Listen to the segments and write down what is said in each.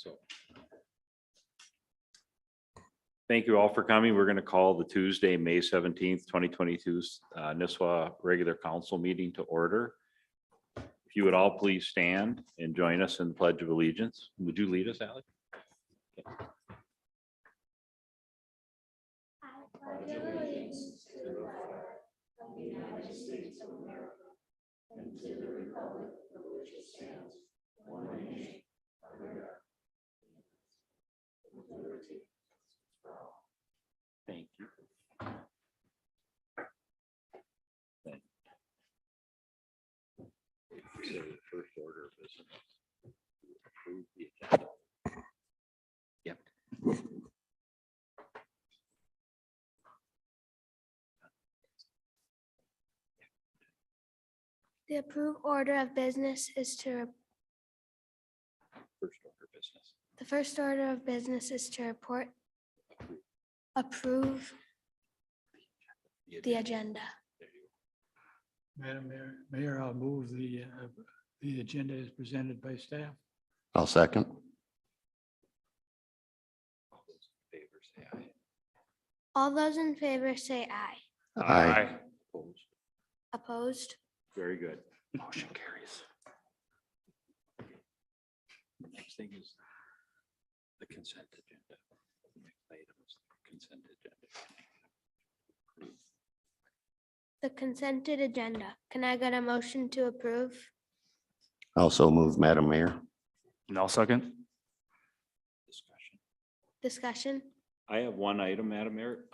So. Thank you all for coming. We're going to call the Tuesday, May 17th, 2022 Nisswa regular council meeting to order. If you would all please stand and join us in the Pledge of Allegiance. Would you lead us, Alex? I pledge allegiance to the flag of the United States of America and to the republic for which it stands, one nation, under God, with liberty for all. Thank you. Thank you. So the first order of business. Approve the agenda. Yep. The approved order of business is to, First order of business. the first order of business is to approve the agenda. There you go. Madam Mayor, I'll move the agenda as presented by staff. I'll second. All those in favor say aye. All those in favor say aye. Aye. Opposed? Opposed? Very good. Motion carries. Next thing is the consent agenda. Next item is the consent agenda. The consented agenda. Can I get a motion to approve? Also move, Madam Mayor. And I'll second. Discussion. Discussion? I have one item, Madam Mayor.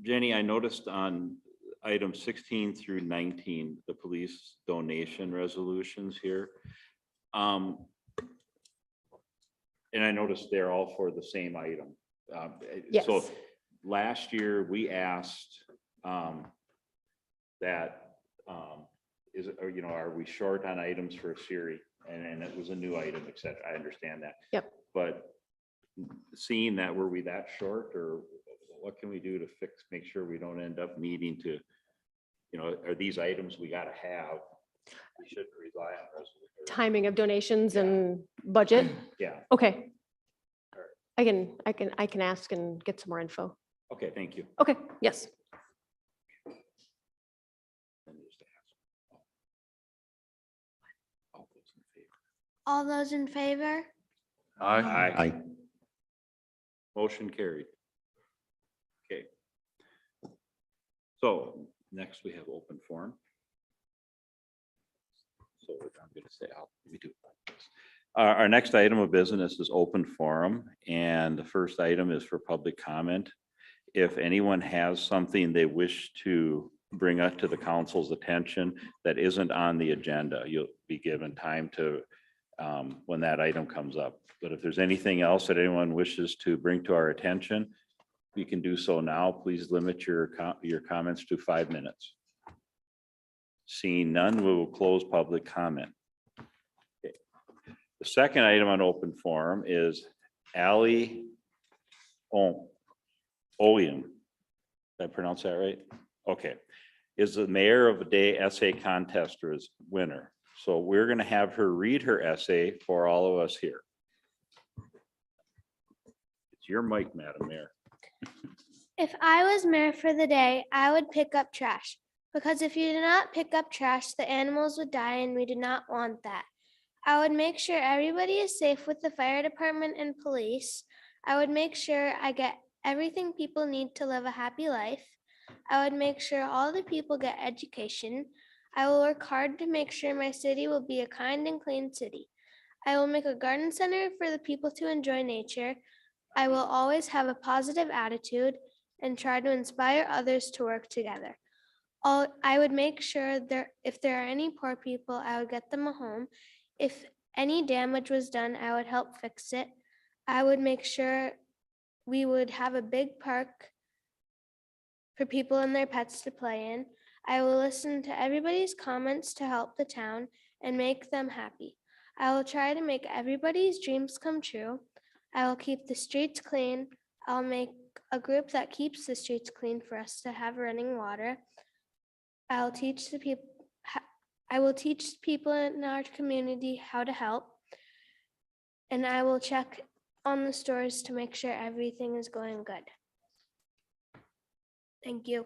Jenny, I noticed on item 16 through 19, the police donation resolutions here. And I noticed they're all for the same item. Yes. So last year, we asked that, is it, or, you know, are we short on items for a series? And it was a new item, et cetera. I understand that. Yep. But seeing that, were we that short, or what can we do to fix, make sure we don't end up needing to, you know, are these items we gotta have? We should rely on resolution. Timing of donations and budget. Yeah, Okay. Alright. I can ask and get some more info. okay, thank you. Okay, yes. Then just ask. All those in favor? All those in favor? Aye. Aye. Motion carried. Okay. So next we have open forum. So I'm going to say, we do. Our next item of business is open forum, and the first item is for public comment. If anyone has something they wish to bring up to the council's attention that isn't on the agenda, you'll be given time to, when that item comes up. But if there's anything else that anyone wishes to bring to our attention, you can do so now. Please limit your comments to 5 minutes. Seeing none, we will close public comment. Okay. The second item on open forum is Ali Oyen. Did I pronounce that right? Okay. Is the mayor of the day essay contest or is winner. So we're going to have her read her essay for all of us here. It's your mic, Madam Mayor. If I was mayor for the day, I would pick up trash. Because if you did not pick up trash, the animals would die and we do not want that. I would make sure everybody is safe with the fire department and police. I would make sure I get everything people need to live a happy life. I would make sure all the people get education. I will work hard to make sure my city will be a kind and clean city. I will make a garden center for the people to enjoy nature. I will always have a positive attitude and try to inspire others to work together. I would make sure if there are any poor people, I would get them a home. If any damage was done, I would help fix it. I would make sure we would have a big park for people and their pets to play in. I will listen to everybody's comments to help the town and make them happy. I will try to make everybody's dreams come true. I will keep the streets clean. I'll make a group that keeps the streets clean for us to have running water. I will teach people in our community how to help. and I will check on the stores to make sure everything is going good. Thank you.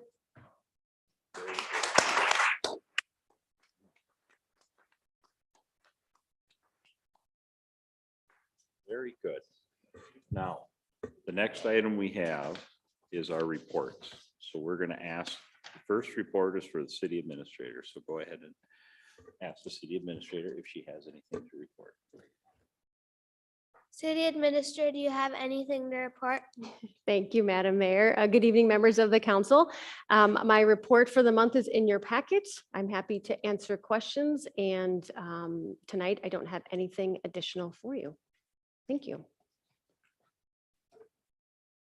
Very good. Now, the next item we have is our reports. So we're going to ask, the first report is for the city administrator. So go ahead and ask the city administrator if she has anything to report. City Administrator, do you have anything to report? Thank you, Madam Mayor. Good evening, members of the council. My report for the month is in your packet. I'm happy to answer questions, and tonight I don't have anything additional for you. Thank you.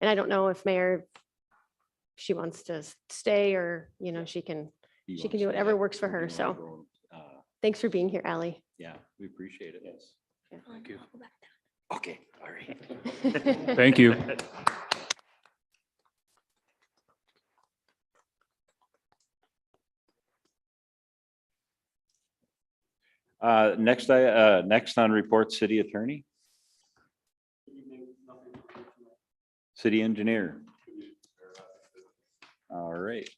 And I don't know if Mayor, she wants to stay, or, you know, she can do whatever works for her. So thanks for being here, Ally. Yeah, we appreciate it. Yes. Thank you. Okay, all right. Thank you. Next on report, city attorney. City engineer. All right.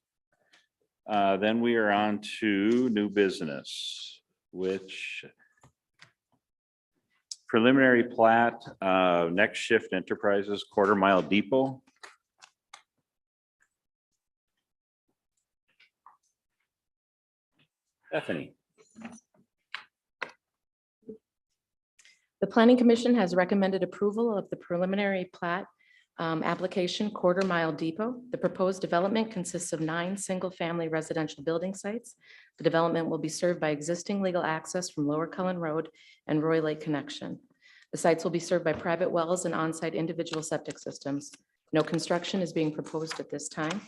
Then we are on to new business, which preliminary plat, Next Shift Enterprises, Quarter Mile Depot. Bethany. The Planning Commission has recommended approval of the preliminary plat application Quarter Mile Depot. The proposed development consists of 9 single-family residential building sites. The development will be served by existing legal access from Lower Cullen Road and Roy Lake Connection. The sites will be served by private wells and on-site individual septic systems. No construction is being proposed at this time.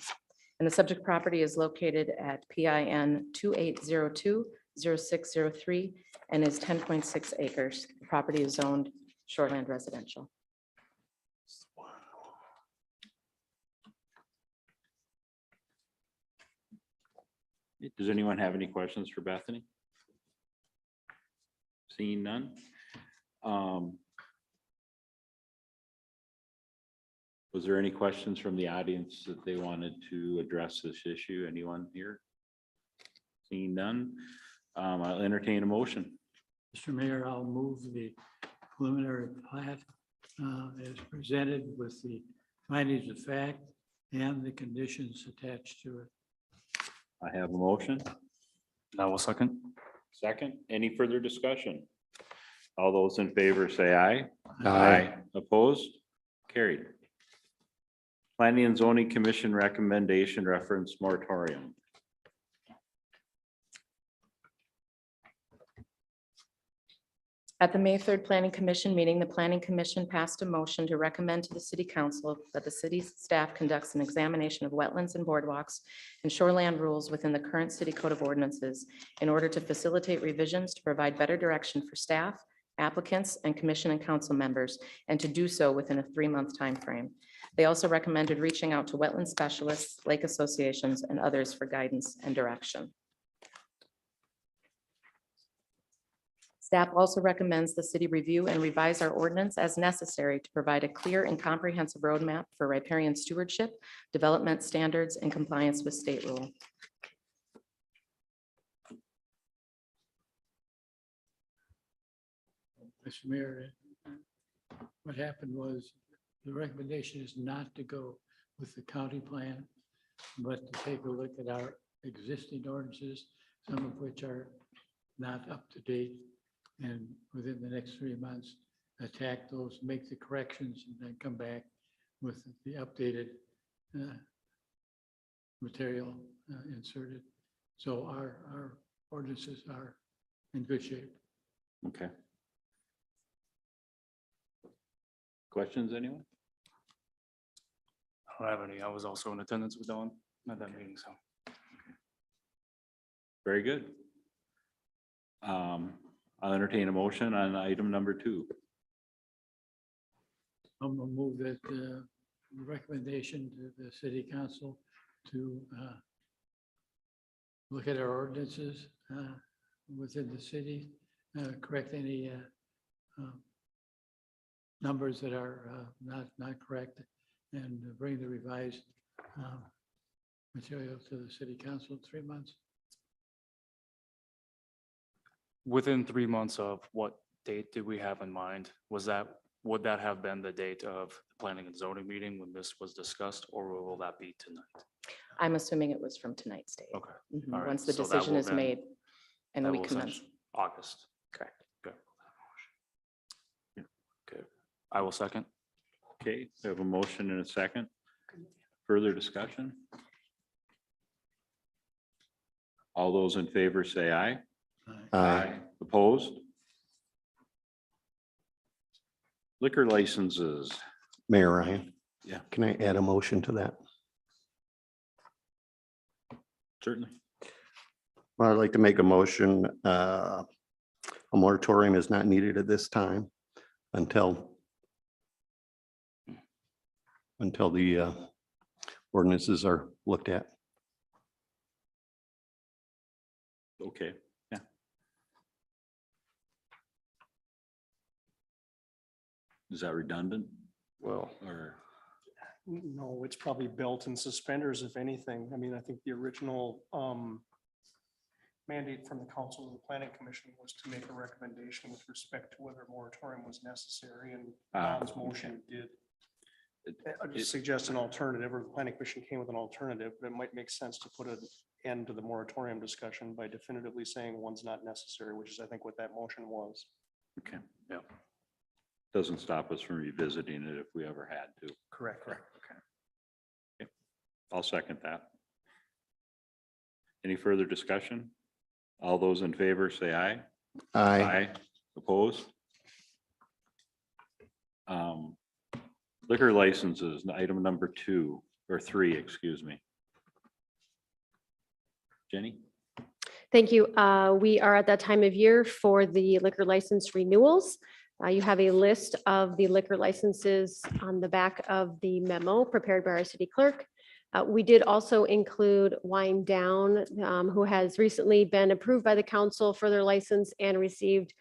And the subject property is located at PIN 2802-0603 and is 10.6 acres. The property is zoned shoreland residential. Does anyone have any questions for Bethany? Seeing none. Was there any questions from the audience that they wanted to address this issue? Anyone here? Seeing none, I'll entertain a motion. Mr. Mayor, I'll move the preliminary plat as presented with the findings of fact and the conditions attached to it. I have a motion. Now we'll second. Second, any further discussion? All those in favor say aye. Aye. Opposed? Carried. Planning and Zoning Commission recommendation reference moratorium. At the May 3rd Planning Commission meeting, the Planning Commission passed a motion to recommend to the City Council that the city's staff conducts an examination of wetlands and boardwalks and shoreland rules within the current city code of ordinances in order to facilitate revisions to provide better direction for staff, applicants, and commission and council members, and to do so within a 3-month time frame. They also recommended reaching out to wetland specialists, lake associations, and others for guidance and direction. Staff also recommends the city review and revise our ordinance as necessary to provide a clear and comprehensive roadmap for riparian stewardship, development standards, and compliance with state rule. Mr. Mayor, what happened was the recommendation is not to go with the county plan, but to take a look at our existing ordinances, some of which are not up to date. And within the next 3 months, attack those, make the corrections, and then come back with the updated material inserted. So our ordinances are in good shape. Okay. Questions, anyone? I don't have any. I was also in attendance with Dawn at that meeting, so. Very good. I'll entertain a motion on item number 2. I'm gonna move that recommendation to the city council to look at our ordinances within the city, correct any numbers that are not correct and bring the revised material to the city council in 3 months. Within 3 months of what date did we have in mind? Would that have been the date of the planning and zoning meeting when this was discussed, or will that be tonight? I'm assuming it was from tonight's date. Okay. Mhm, all right, Once the so that decision will is then- made and That we will commence. essentially- August. Correct. Okay. Okay, I will second. Okay, we have a motion and a second. Further discussion? All those in favor say aye. Aye. Opposed? Liquor licenses. Mayor Ryan. Yeah. Can I add a motion to that? Certainly. Well, I'd like to make a motion. A moratorium is not needed at this time until the ordinances are looked at. Okay, yeah. Is that redundant Well, or? No, it's probably belt and suspenders, if anything. I mean, I think the original mandate from the council and the planning commission was to make a recommendation with respect to whether a moratorium was necessary, and Don's motion did. I just suggest an alternative, or the planning commission came with an alternative, but it might make sense to put an end to the moratorium discussion by definitively saying one's not necessary, which is, I think, what that motion was. Okay. Yeah. Doesn't stop us from revisiting it if we ever had to. Correct. Okay. I'll second that. Any further discussion? All those in favor say aye. Aye. Opposed? Liquor licenses, item number 2 or 3, excuse me. Jenny? Thank you. We are at that time of year for the liquor license renewals. You have a list of the liquor licenses on the back of the memo prepared by our city clerk. We did also include Wine Down, who has recently been approved by the council for their license and received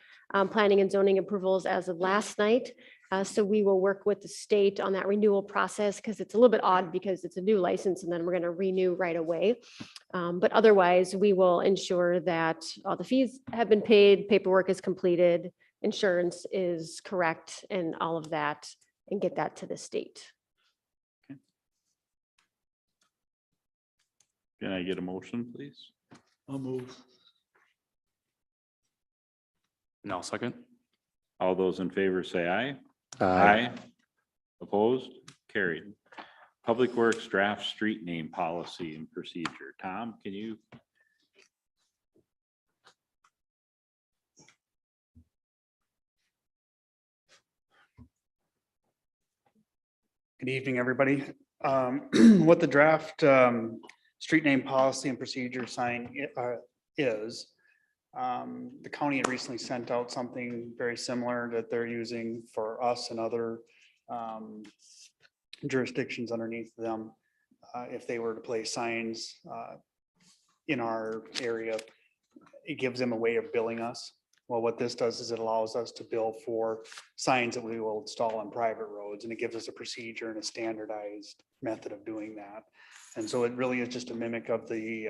planning and zoning approvals as of last night. So we will work with the state on that renewal process because it's a little bit odd because it's a new license and then we're going to renew right away. But otherwise, we will ensure that all the fees have been paid, paperwork is completed, insurance is correct and all of that, and get that to the state. Can I get a motion, please? I'll move. no, second. All those in favor say aye. Aye. Opposed? Carried. Public Works draft street name policy and procedure. Tom, can you? Good evening, everybody. What the draft street name policy and procedure sign is, the county had recently sent out something very similar that they're using for us and other jurisdictions underneath them. If they were to place signs in our area, it gives them a way of billing us. Well, what this does is it allows us to bill for signs that we will install on private roads, and it gives us a procedure and a standardized method of doing that. And so it really is just a mimic of the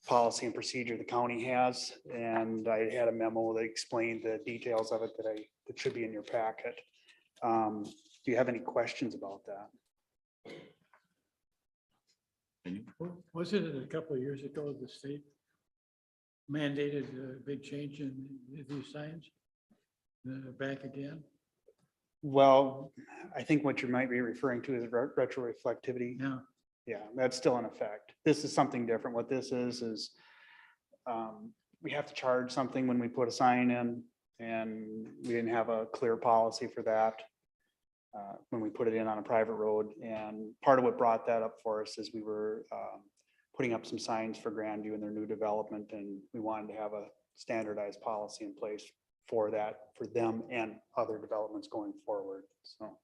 policy and procedure the county has. And I had a memo that explained the details of it that should be in your packet. Do you have any questions about that? Wasn't it a couple of years ago, the state mandated a big change in these signs? They're back again? Well, I think what you might be referring to is retroreflectivity. Yeah. Yeah, that's still in effect. This is something different. What this is we have to charge something when we put a sign in, and we didn't have a clear policy for that when we put it in on a private road. And part of what brought that up for us is we were putting up some signs for Grandview and their new development, and we wanted to have a standardized policy in place for that, for them and other developments going forward. So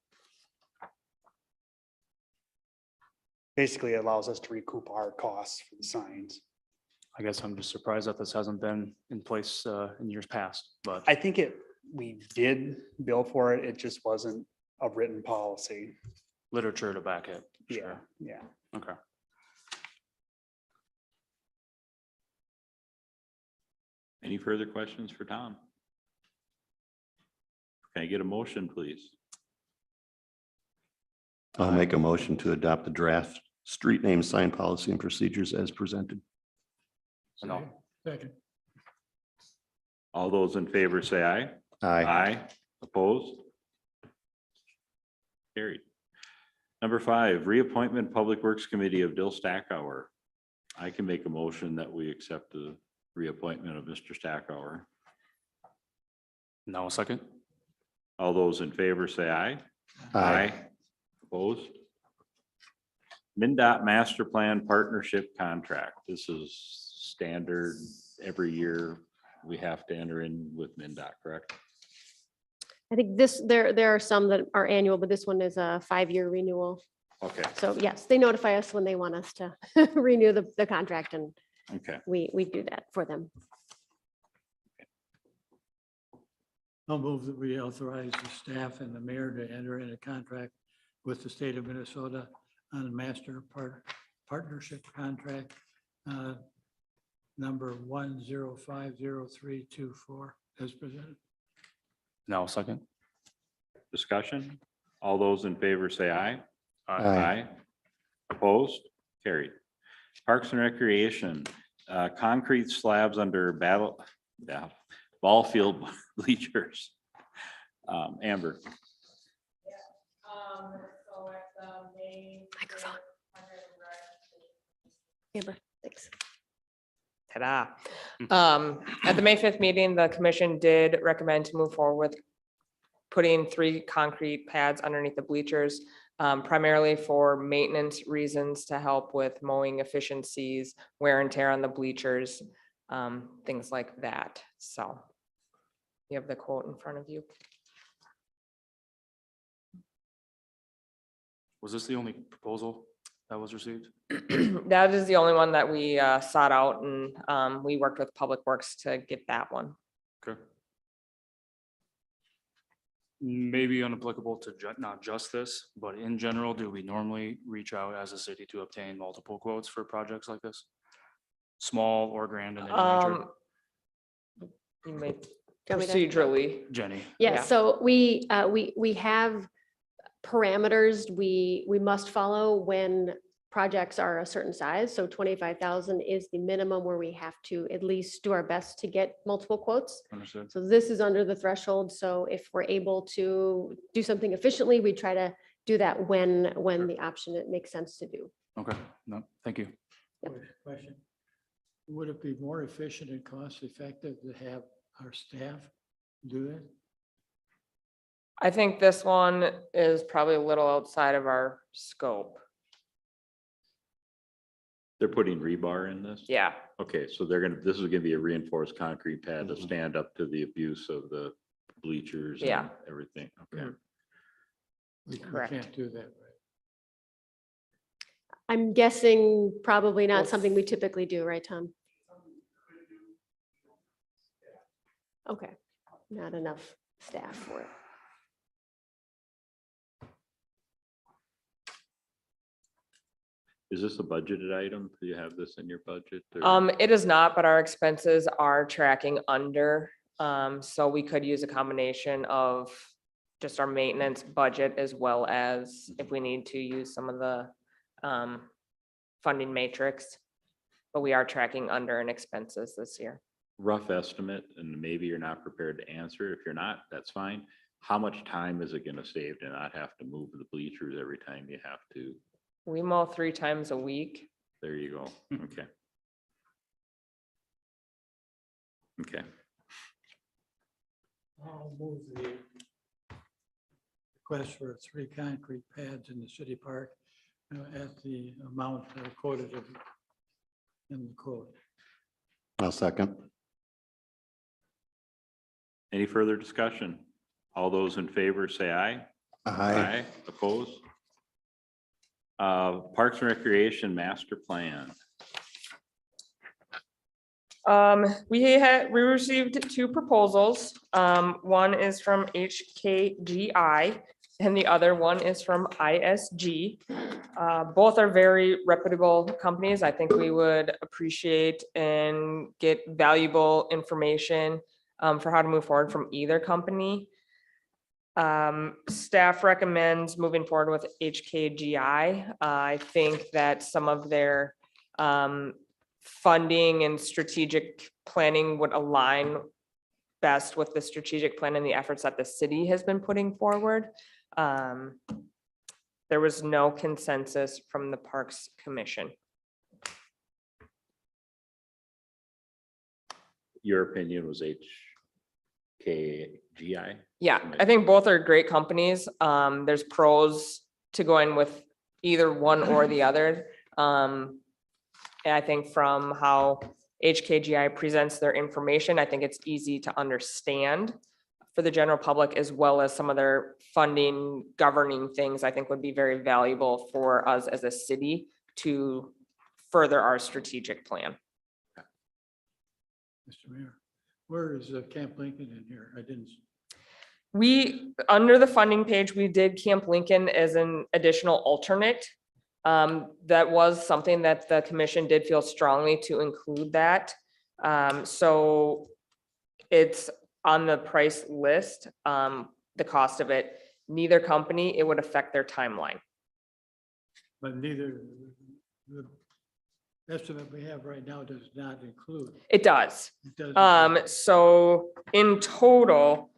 basically, it allows us to recoup our costs for the signs. I guess I'm just surprised that this hasn't been in place in years past, but I think we did bill for it. It just wasn't a written policy. Literature to back it. Yeah, Sure. yeah. Okay. Any further questions for Tom? Can I get a motion, please? I'll make a motion to adopt the draft street name sign policy and procedures as presented. No. Second. All those in favor say aye. Aye. Opposed? Carried. Number 5, reappointment Public Works Committee of Dill Stackhour. I can make a motion that we accept the reappointment of Mr. Stackhour. No, second. All those in favor say aye. Opposed? Mndot Master Plan Partnership Contract. This is standard. Every year we have to enter in with Mndot, correct? I think there are some that are annual, but this one is a 5-year renewal. Okay, So yes, they notify us when they want us to renew the contract, and okay. we do that for them. I'll move that we authorize the staff and the mayor to enter in a contract with the state of Minnesota on a master partnership contract, number 1050324 as presented. No, second. Discussion? All those in favor say aye. Aye. Opposed? Carried. Parks and Recreation, concrete slabs under ball field bleachers. Amber. Microphone. Amber, thanks. Ta-da. At the May 5th meeting, the commission did recommend to move forward with putting 3 concrete pads underneath the bleachers, primarily for maintenance reasons to help with mowing efficiencies, wear and tear on the bleachers, things like that. So you have the quote in front of you. Was this the only proposal that was received? That is the only one that we sought out, and we worked with Public Works to get that one. Okay. Maybe unapplicable to not just this, but in general, do we normally reach out as a city to obtain multiple quotes for projects like this? Small or grand in any nature? You may Do you want me to- procedurally. Jenny, Yeah, Yeah. so we have parameters we must follow when projects are a certain size. So 25,000 is the minimum where we have to at least do our best to get multiple quotes. understood. So this is under the threshold. So if we're able to do something efficiently, we try to do that when the option it makes sense to do. Okay, no, thank you. Question. Would it be more efficient and cost effective to have our staff do it? I think this one is probably a little outside of our scope. They're putting rebar in this? Yeah, Okay, so this is gonna be a reinforced concrete pad to Mhm. stand up to the abuse of the bleachers and Yeah. everything. Okay. We Correct. can't do that, right? I'm guessing probably not Well, something we typically do, right, Tom? Okay, not enough staff for it. Is this a budgeted item? Do you have this in your budget? or- it is not, but our expenses are tracking under. So we could use a combination of just our maintenance budget as well as if we need to use some of the funding matrix. But we are tracking under in expenses this year. Rough estimate, and maybe you're not prepared to answer. If you're not, that's fine. How much time is it gonna save to not have to move the bleachers every time you have to? We mow 3 times a week. There you go. Okay. Okay. I'll move the request for 3 concrete pads in the city park at the amount quoted in the quote. I'll second. Any further discussion? All those in favor say aye. Aye. Opposed? Parks and Recreation Master Plan. We received two proposals. One is from HKGI and the other one is from ISG. Both are very reputable companies. I think we would appreciate and get valuable information for how to move forward from either company. Staff recommends moving forward with HKGI. I think that some of their funding and strategic planning would align best with the strategic plan and the efforts that the city has been putting forward. There was no consensus from the Parks Commission. Your opinion was HKGI? Yeah, I think both are great companies. There's pros to going with either one or the other. And I think from how HKGI presents their information, I think it's easy to understand for the general public, as well as some of their funding governing things, I think would be very valuable for us as a city to further our strategic plan. Mr. Mayor, where is Camp Lincoln in here? I didn't. Under the funding page, we did Camp Lincoln as an additional alternate. That was something that the commission did feel strongly to include that. So it's on the price list, the cost of it. Neither company, it would affect their timeline. But neither, the estimate we have right now does not include. It does. It doesn't. So in total,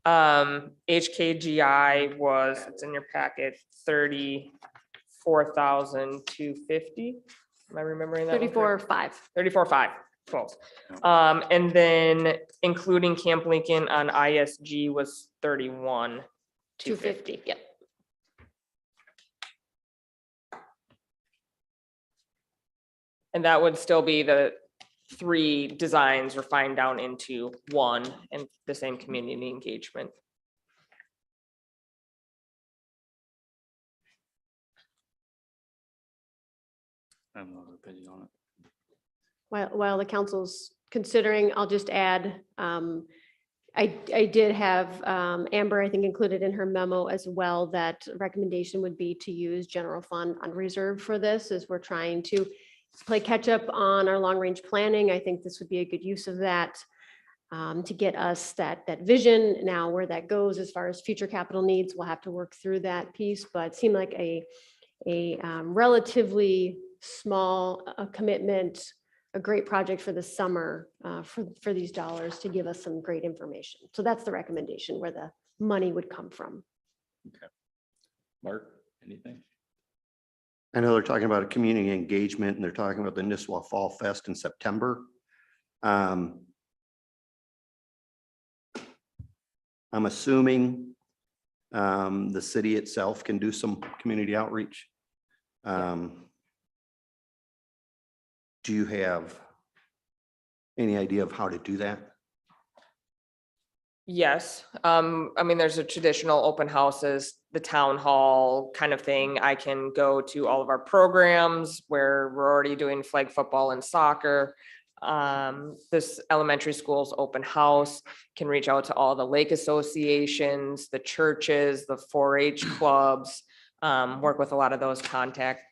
HKGI was, it's in your packet, 34,250. Am I remembering that? 34.5. 34.5, close. And then including Camp Lincoln on ISG was 31,250. Yep. And that would still be the 3 designs refined down into one and the same community engagement. I have no opinion on it. While the council's considering, I'll just add, I did have Amber, I think, included in her memo as well, that recommendation would be to use general fund unreserved for this, as we're trying to play catch up on our long range planning. I think this would be a good use of that to get us that vision. Now, where that goes as far as future capital needs, we'll have to work through that piece, but it seemed like a relatively small commitment, a great project for the summer for these dollars to give us some great information. So that's the recommendation, where the money would come from. Okay. Mark, anything? I know they're talking about a community engagement and they're talking about the Nisswa Fall Fest in September. I'm assuming the city itself can do some community outreach. Do you have any idea of how to do that? Yes, I mean, there's a traditional open houses, the town hall kind of thing. I can go to all of our programs where we're already doing flag football and soccer. This elementary school's open house, can reach out to all the lake associations, the churches, the 4-H clubs, work with a lot of those contact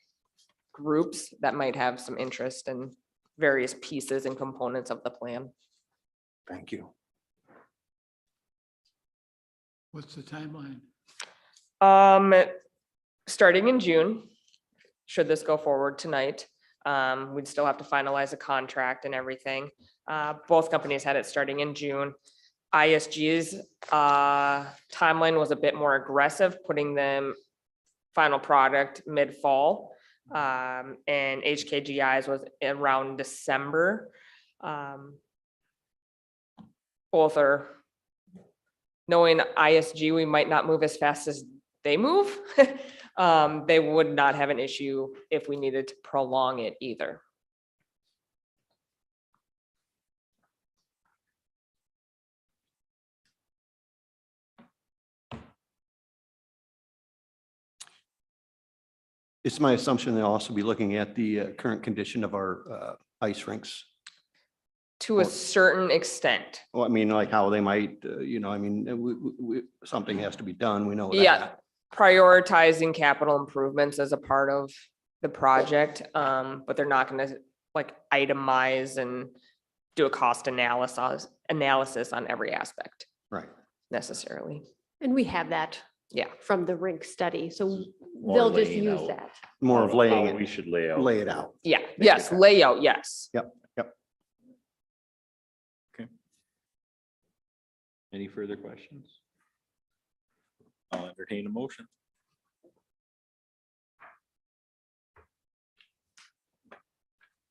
groups that might have some interest in various pieces and components of the plan. Thank you. What's the timeline? Starting in June, should this go forward tonight, we'd still have to finalize a contract and everything. Both companies had it starting in June. ISG's timeline was a bit more aggressive, putting them final product mid-fall. And HKGI's was around December. Both are, knowing ISG, we might not move as fast as they move. They would not have an issue if we needed to prolong it either. It's my assumption they'll also be looking at the current condition of our ice rinks. To a certain extent. Well, I mean, like how they might, I mean, something has to be done. We know that. Yeah, prioritizing capital improvements as a part of the project, but they're not gonna like itemize and do a cost analysis on every aspect Right. necessarily. And we have that Yeah. from the rink study, so More they'll just laying use out that. More of how laying We it, should lay out. lay it out. Yeah, yes, layout, yes. Yep. Any further questions? I'll entertain a motion.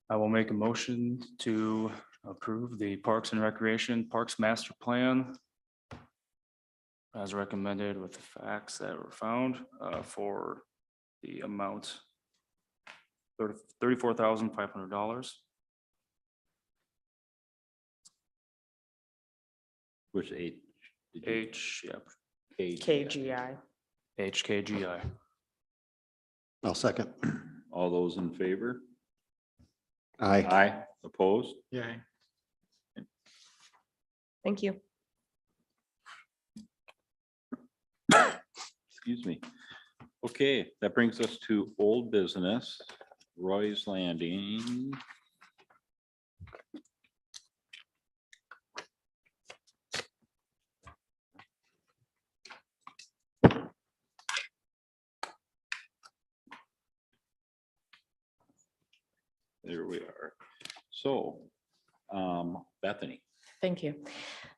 I will make a motion to approve the Parks and Recreation Parks Master Plan as recommended with the facts that were found for the amount $34,500. Which eight? did you- Yep, KGI. HKGI. I'll second. All those in favor? Aye. Aye. Opposed? Yeah. Thank you. Excuse me. Okay, that brings us to old business, Roy's Landing. There we are. So, Bethany. Thank you.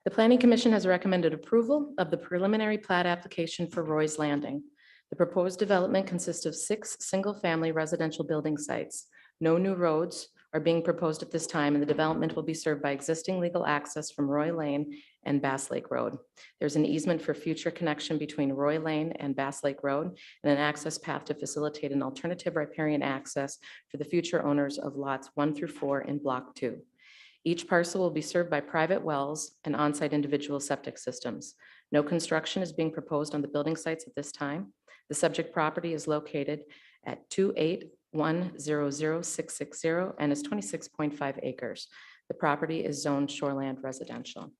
The Planning Commission has recommended approval of the preliminary plat application for Roy's Landing. The proposed development consists of 6 single-family residential building sites. No new roads are being proposed at this time, and the development will be served by existing legal access from Roy Lane and Bass Lake Road. There's an easement for future connection between Roy Lane and Bass Lake Road, and an access path to facilitate an alternative riparian access for the future owners of lots 1 through 4 in Block 2. Each parcel will be served by private wells and on-site individual septic systems. No construction is being proposed on the building sites at this time. The subject property is located at 281000660 and is 26.5 acres. The property is zoned shoreland residential.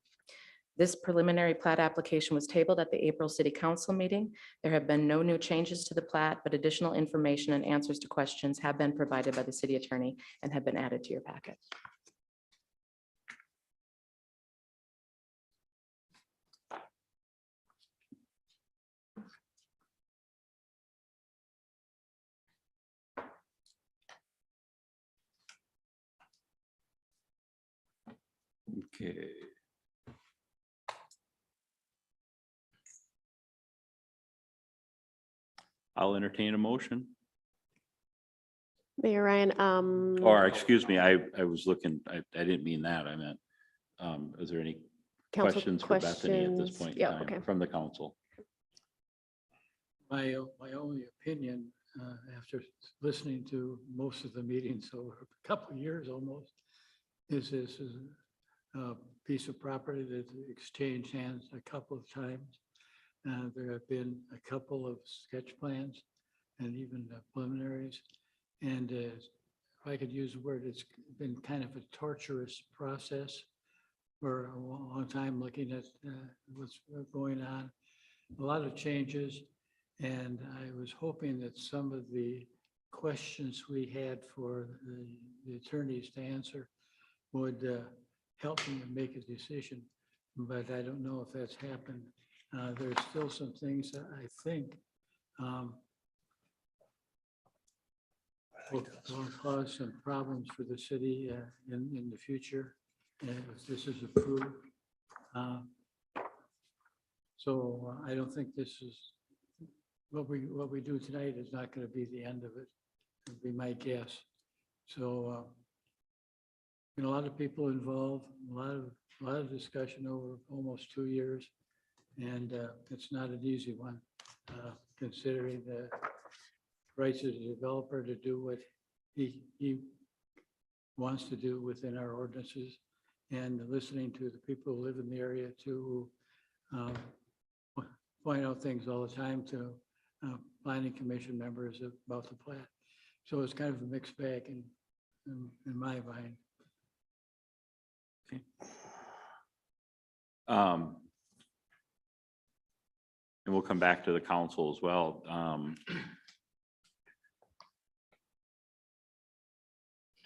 This preliminary plat application was tabled at the April City Council meeting. There have been no new changes to the plat, but additional information and answers to questions have been provided by the city attorney and have been added to your packet. Okay. I'll entertain a motion. Mayor Ryan, Or, excuse me, I was looking, I didn't mean that. I meant, is there any council questions for Bethany at this questions? point in Yeah, okay. time from the council? My only opinion, after listening to most of the meetings over a couple of years almost, is this is a piece of property that exchanged hands a couple of times. There have been a couple of sketch plans and even preliminaries. And if I could use the word, it's been kind of a torturous process for a long time, looking at what's going on. A lot of changes. And I was hoping that some of the questions we had for the attorneys to answer would help me make a decision, but I don't know if that's happened. There's still some things that I think will cause some problems for the city in the future if this is approved. So I don't think this is, what we do tonight is not going to be the end of it, would be my guess. So been a lot of people involved, a lot of discussion over almost 2 years, and it's not an easy one, considering the rights of the developer to do what he wants to do within our ordinances, and listening to the people who live in the area to point out things all the time to planning commission members about the plat. So it's kind of a mixed bag in my mind. And we'll come back to the council as well.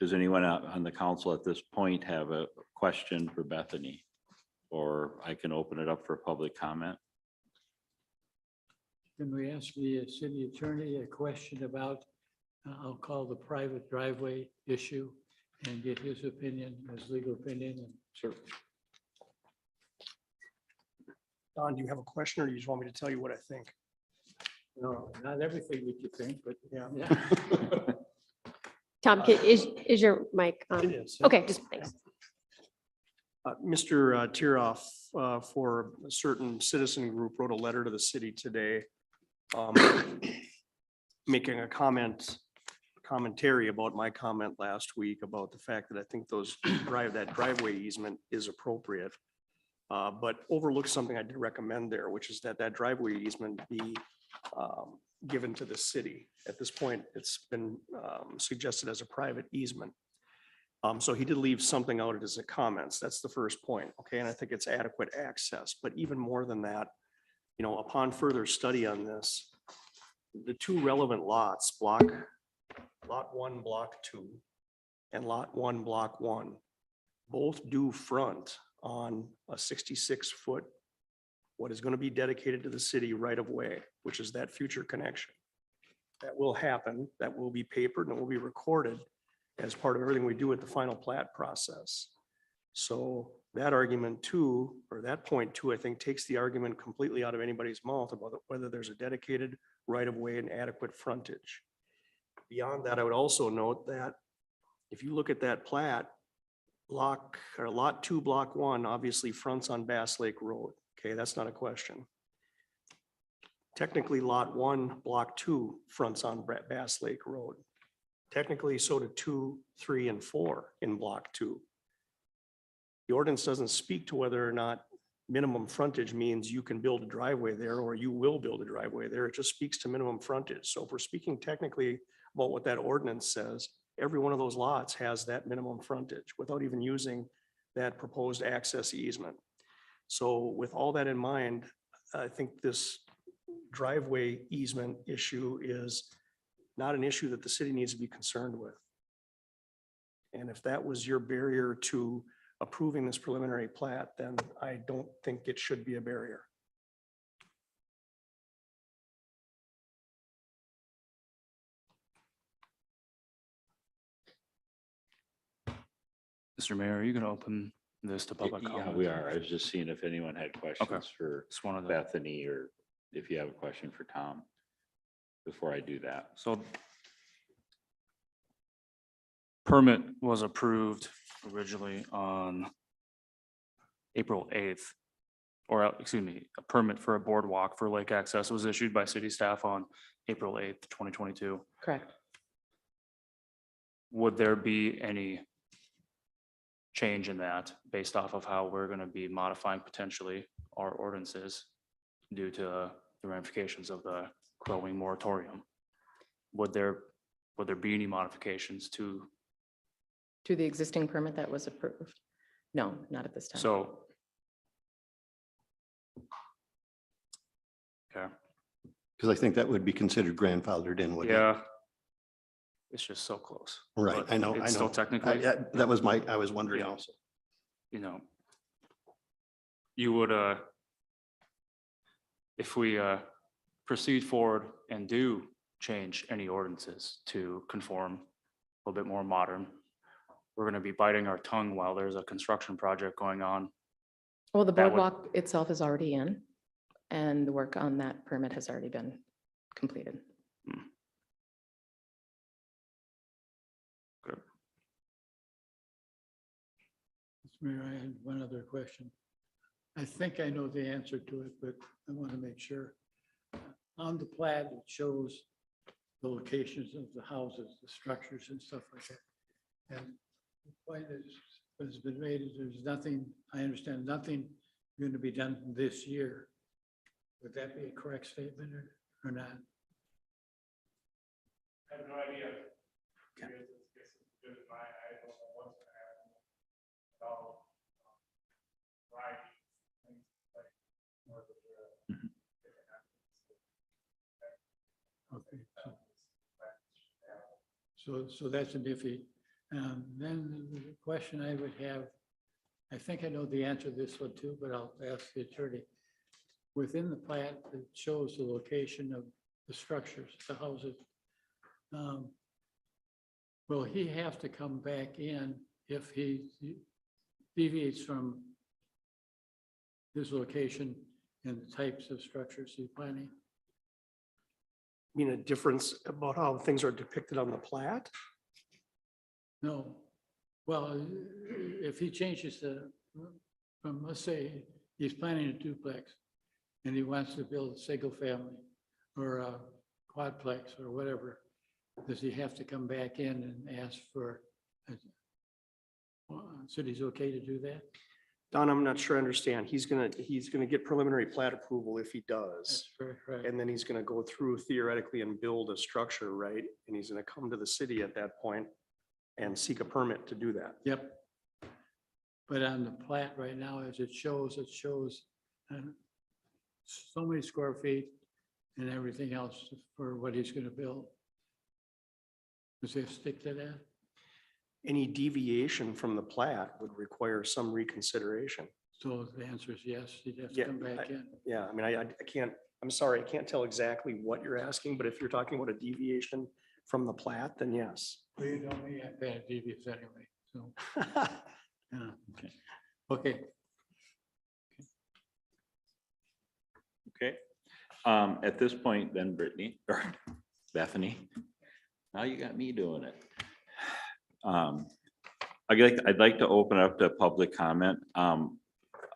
Does anyone on the council at this point have a question for Bethany? Or I can open it up for public comment. Can we ask the city attorney a question about, I'll call the private driveway issue and get his opinion, his legal opinion? Sure. Don, do you have a question or do you just want me to tell you what I think? No, not everything that you think, but Yeah. yeah. Tom, is your mic on? It is. yeah. Okay, just thanks. Mr. Tiroff, for a certain citizen group, wrote a letter to the city today, making a commentary about my comment last week about the fact that I think that driveway easement is appropriate, but overlooked something I did recommend there, which is that driveway easement be given to the city. At this point, it's been suggested as a private easement. So he did leave something out as a comments. That's the first point. Okay, and I think it's adequate access, but even more than that, upon further study on this, the two relevant lots, lot 1, block 2, and lot 1, block 1, both do front on a 66-foot, what is going to be dedicated to the city right of way, which is that future connection. That will happen, that will be papered and it will be recorded as part of everything we do at the final plat process. So that argument too, or that point too, I think takes the argument completely out of anybody's mouth about whether there's a dedicated right of way and adequate frontage. Beyond that, I would also note that if you look at that plat, lot 2, block 1, obviously fronts on Bass Lake Road. Okay, that's not a question. Technically, lot 1, block 2 fronts on Bass Lake Road. Technically, so do 2, 3, and 4 in block 2. The ordinance doesn't speak to whether or not minimum frontage means you can build a driveway there or you will build a driveway there. It just speaks to minimum frontage. So if we're speaking technically about what that ordinance says, every one of those lots has that minimum frontage without even using that proposed access easement. So with all that in mind, I think this driveway easement issue is not an issue that the city needs to be concerned with. And if that was your barrier to approving this preliminary plat, then I don't think it should be a barrier. Mr. Mayor, are you going to open this to public Yeah, comment? we are. I was just seeing if anyone had questions for Just one of the, Bethany or if you have a question for Tom before I do that. so permit was approved originally on April 8th, or excuse me, a permit for a boardwalk for lake access was issued by city staff on April 8th, 2022. Correct. Would there be any change in that based off of how we're going to be modifying potentially our ordinances due to the ramifications of the growing moratorium? Would there be any modifications to? To the existing permit that was approved? No, not at this time. So. Okay, Because I think that would be considered grandfathered in. wouldn't it? yeah. It's just so close. Right, but I know, I It's still know. technically, That was I was wondering Yeah. also. you know. You would, if we proceed forward and do change any ordinances to conform a little bit more modern, we're gonna be biting our tongue while there's a construction project going on. Well, the that would- boardwalk itself is already in, and the work on that permit has already been completed. Mr. Mayor, I had one other question. I think I know the answer to it, but I want to make sure. On the plat, it shows the locations of the houses, the structures and stuff like that. And the point is, what has been made is there's nothing, I understand, nothing going to be done this year. Would that be a correct statement or not? I have no idea. Okay. I don't know what's gonna happen. So, So that's an iffy. Then the question I would have, I think I know the answer to this one too, but I'll ask the attorney. Within the plat, it shows the location of the structures, the houses. Will he have to come back in if he deviates from his location and the types of structures he's planning? Mean a difference about how things are depicted on the plat? No. Well, if he changes from, let's say, he's planning a duplex and he wants to build a single family or a quadplex or whatever, does he have to come back in and ask for, so he's okay to do that? Don, I'm not sure I understand. He's gonna get preliminary plat approval if he does. That's very right. And then he's gonna go through theoretically and build a structure, right? And he's gonna come to the city at that point and seek a permit to do that. Yep. But on the plat right now, as it shows so many square feet and everything else for what he's gonna build. Does he have to stick to that? Any deviation from the plat would require some reconsideration. So the answer is yes, he'd have to Yeah, come back in. Yeah, I mean, I can't, I'm sorry, I can't tell exactly what you're asking, but if you're talking about a deviation from the plat, then yes. Well, you know me, I'm bad at devious anyway, so, yeah. Okay. Okay. At this point then Brittany or Bethany, now you got me doing it. I'd like to open up to public comment.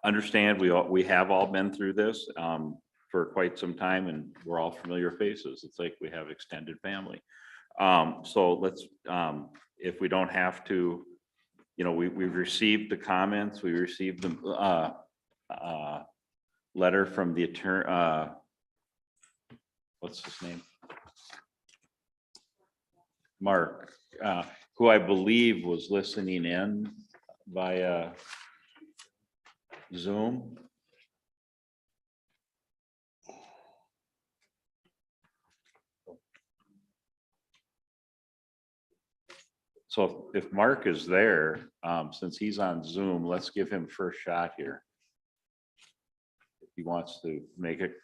Understand we have all been through this for quite some time and we're all familiar faces. It's like we have extended family. So let's, if we don't have to, we've received the comments, we received the letter from the attorney, what's his name? Mark, who I believe was listening in via Zoom. So if Mark is there, since he's on Zoom, let's give him first shot here. If he wants to make it.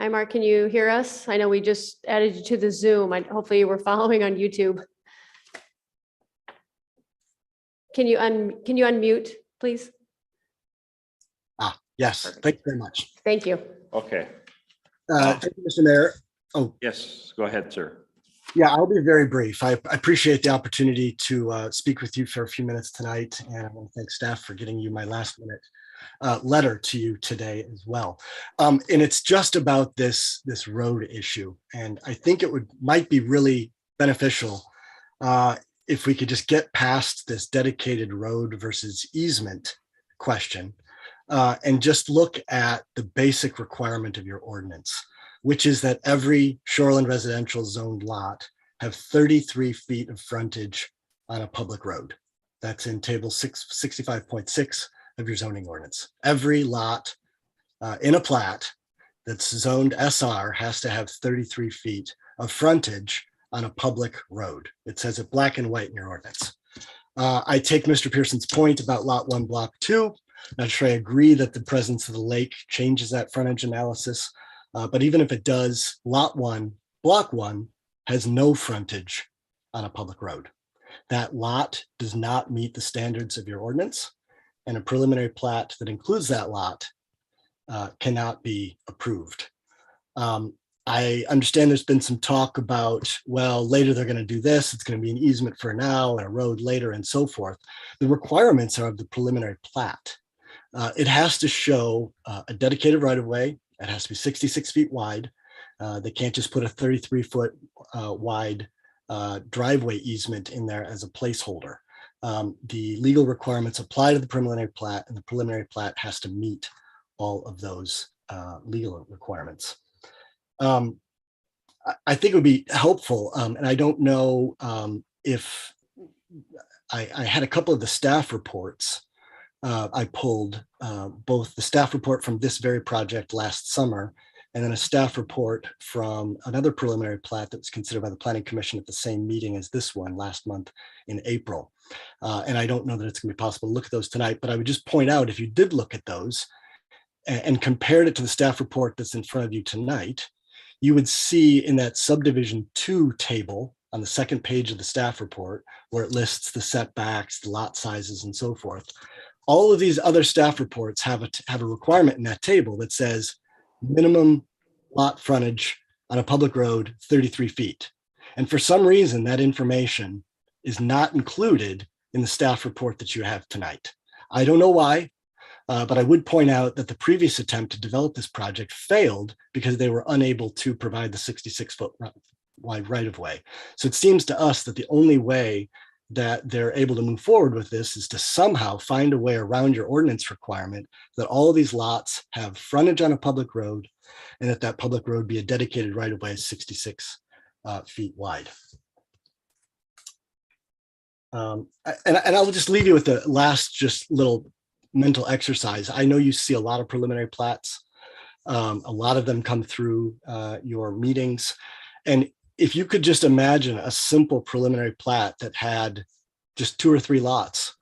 Hi, Mark, can you hear us? I know we just added you to the Zoom. Hopefully you were following on YouTube. Can you unmute, please? Yes, thank you very much. Thank you. Okay, Thank you, Mr. Mayor. Oh, yes, go ahead, sir. yeah, I'll be very brief. I appreciate the opportunity to speak with you for a few minutes tonight, and I want to thank staff for getting you my last minute letter to you today as well. And it's just about this road issue, and I think it might be really beneficial if we could just get past this dedicated road versus easement question and just look at the basic requirement of your ordinance, which is that every shoreline residential zoned lot have 33 feet of frontage on a public road. That's in table 65.6 of your zoning ordinance. Every lot in a plat that's zoned SR has to have 33 feet of frontage on a public road. It says it black and white in your ordinance. I take Mr. Pearson's point about lot 1, block 2. Not sure I agree that the presence of the lake changes that frontage analysis. But even if it does, lot 1, block 1 has no frontage on a public road. That lot does not meet the standards of your ordinance, and a preliminary plat that includes that lot cannot be approved. I understand there's been some talk about, well, later they're going to do this. It's going to be an easement for now and a road later and so forth. The requirements are of the preliminary plat. It has to show a dedicated right of way. It has to be 66 feet wide. They can't just put a 33-foot wide driveway easement in there as a placeholder. The legal requirements apply to the preliminary plat, and the preliminary plat has to meet all of those legal requirements. I think it would be helpful, and I don't know if I had a couple of the staff reports I pulled both the staff report from this very project last summer and then a staff report from another preliminary plat that was considered by the Planning Commission at the same meeting as this one last month in April. And I don't know that it's going to be possible to look at those tonight, but I would just point out if you did look at those and compared it to the staff report that's in front of you tonight, you would see in that subdivision 2 table on the second page of the staff report, where it lists the setbacks, the lot sizes, and so forth. All of these other staff reports have a requirement in that table that says minimum lot frontage on a public road, 33 feet. And for some reason, that information is not included in the staff report that you have tonight. I don't know why, but I would point out that the previous attempt to develop this project failed because they were unable to provide the 66-foot wide right-of-way. So it seems to us that the only way that they're able to move forward with this is to somehow find a way around your ordinance requirement that all of these lots have frontage on a public road and that public road be a dedicated right-of-way 66 feet wide. And I'll just leave you with the last just little mental exercise. I know you see a lot of preliminary plats. A lot of them come through your meetings. And if you could just imagine a simple preliminary plat that had just 2 or 3 lots,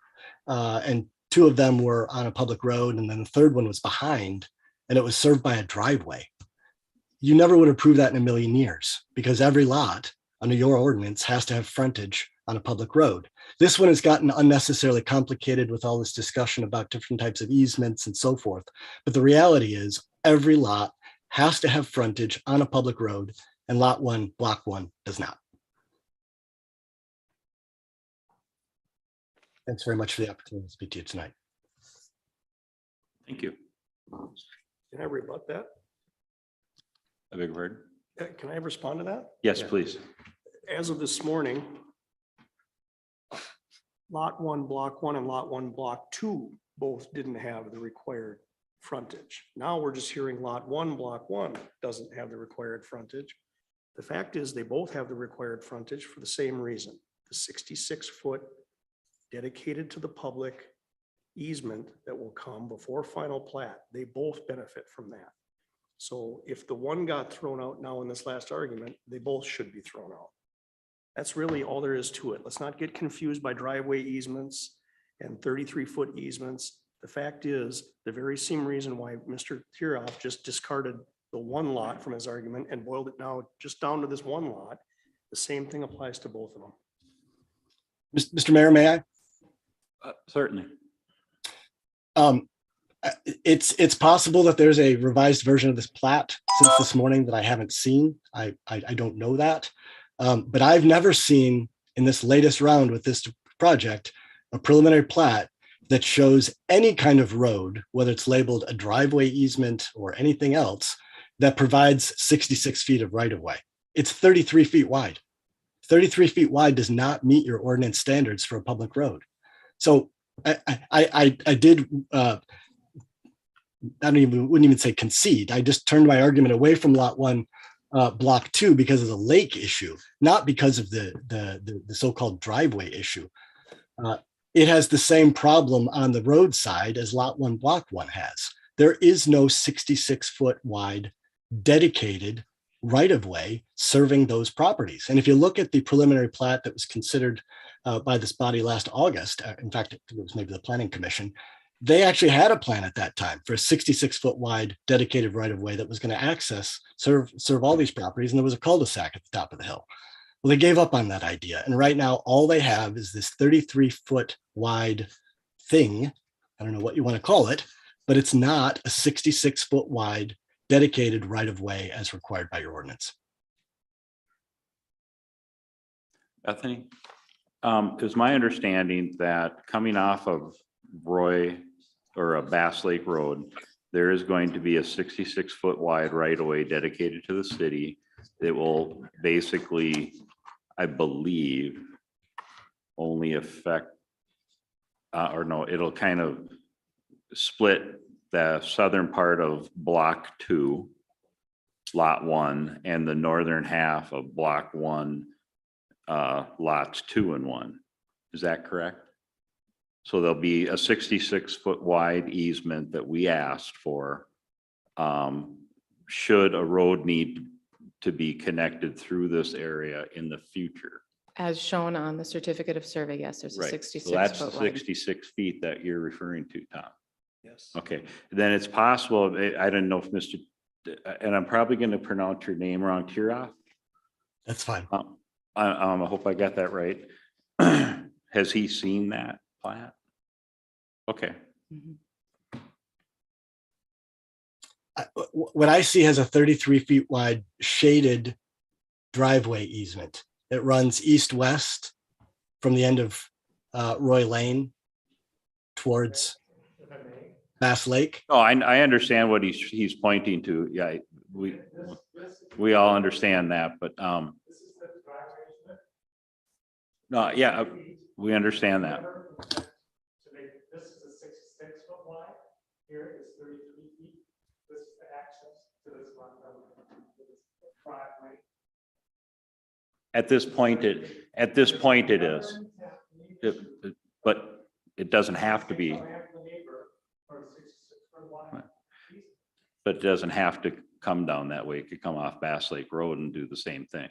and 2 of them were on a public road, and then the third one was behind, and it was served by a driveway, you never would approve that in a million years, because every lot under your ordinance has to have frontage on a public road. This one has gotten unnecessarily complicated with all this discussion about different types of easements and so forth. But the reality is every lot has to have frontage on a public road, and lot 1, block 1 does not. Thanks very much for the opportunity to speak to you tonight. Thank you. Can I rebut that? A big word. Can I respond to that? Yes, please. As of this morning, lot 1, block 1 and lot 1, block 2 both didn't have the required frontage. Now we're just hearing lot 1, block 1 doesn't have the required frontage. The fact is they both have the required frontage for the same reason. The 66-foot dedicated to the public easement that will come before final plat. They both benefit from that. So if the one got thrown out now in this last argument, they both should be thrown out. That's really all there is to it. Let's not get confused by driveway easements and 33-foot easements. The fact is, the very same reason why Mr. Tiroff just discarded the 1 lot from his argument and boiled it now just down to this 1 lot, the same thing applies to both of them. Mr. Mayor, may I? Certainly. It's possible that there's a revised version of this plat since this morning that I haven't seen. I don't know that. But I've never seen in this latest round with this project, a preliminary plat that shows any kind of road, whether it's labeled a driveway easement or anything else, that provides 66 feet of right of way. It's 33 feet wide. 33 feet wide does not meet your ordinance standards for a public road. So I did, wouldn't even say concede. I just turned my argument away from lot 1, block 2 because of the lake issue, not because of the so-called driveway issue. It has the same problem on the roadside as lot 1, block 1 has. There is no 66-foot wide dedicated right-of-way serving those properties. And if you look at the preliminary plat that was considered by this body last August, in fact, it was maybe the Planning Commission, they actually had a plan at that time for a 66-foot wide dedicated right-of-way that was going to access, serve all these properties, and there was a cul-de-sac at the top of the hill. Well, they gave up on that idea. And right now, all they have is this 33-foot wide thing. I don't know what you want to call it, but it's not a 66-foot wide dedicated right-of-way as required by your ordinance. Bethany, it was my understanding that coming off of Roy or a Bass Lake Road, there is going to be a 66-foot wide right-of-way dedicated to the city that will basically, I believe, only affect, or no, it'll kind of split the southern part of block 2, lot 1, and the northern half of block 1, lots 2 and 1. Is that correct? So there'll be a 66-foot wide easement that we asked for. Should a road need to be connected through this area in the future. As shown on the certificate of survey, yes, there's a Right, 66 so that's the foot wide. 66 feet that you're referring to, Tom. Yes. Okay, then it's possible, I don't know if Mr., and I'm probably going to pronounce your name wrong, Tira. That's fine. I hope I got that right. Has he seen that plat? Okay, Mhm. What I see has a 33 feet wide shaded driveway easement. It runs east-west from the end of Roy Lane towards Bass Lake. oh, I understand what he's pointing to, yeah, we all understand that, but, no, yeah, we understand that. This is a 66-foot wide. Here is 33 feet. This is the access to this driveway. At this point, it is. But it doesn't have to be. But it doesn't have to come down that way. It could come off Bass Lake Road and do the same thing.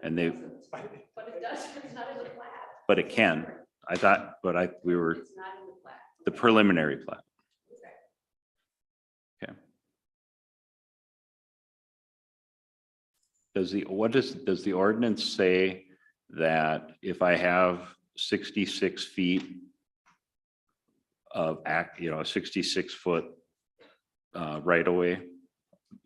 And they, But it does, it's not in the plat. but it can. I thought, but we were, It's not in the plat. the preliminary plat. Okay. Does the ordinance say that if I have 66 feet of a 66-foot right of way,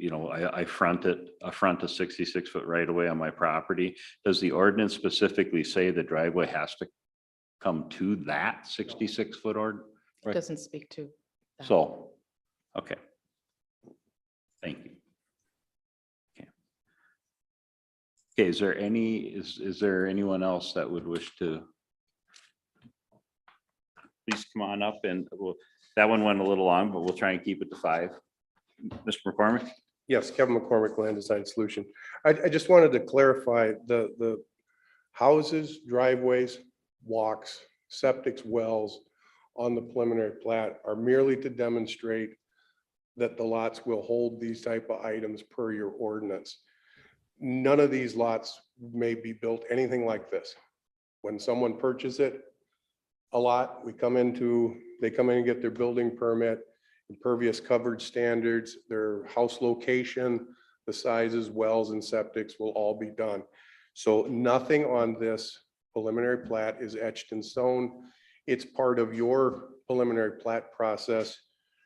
I front a 66-foot right of way on my property, does the ordinance specifically say the driveway has to come to that 66-foot or? It doesn't speak to. that. So, okay. Thank you. Okay, is there anyone else that would wish to? Please come on up and that one went a little long, but we'll try and keep it to 5. Mr. McCormick? Yes, Kevin McCormick, Land Design Solution. I just wanted to clarify the houses, driveways, walks, septics, wells on the preliminary plat are merely to demonstrate that the lots will hold these type of items per your ordinance. None of these lots may be built anything like this. When someone purchases it, a lot, they come in and get their building permit, impervious coverage standards, their house location, the sizes, wells and septics will all be done. So nothing on this preliminary plat is etched in stone. It's part of your preliminary plat process.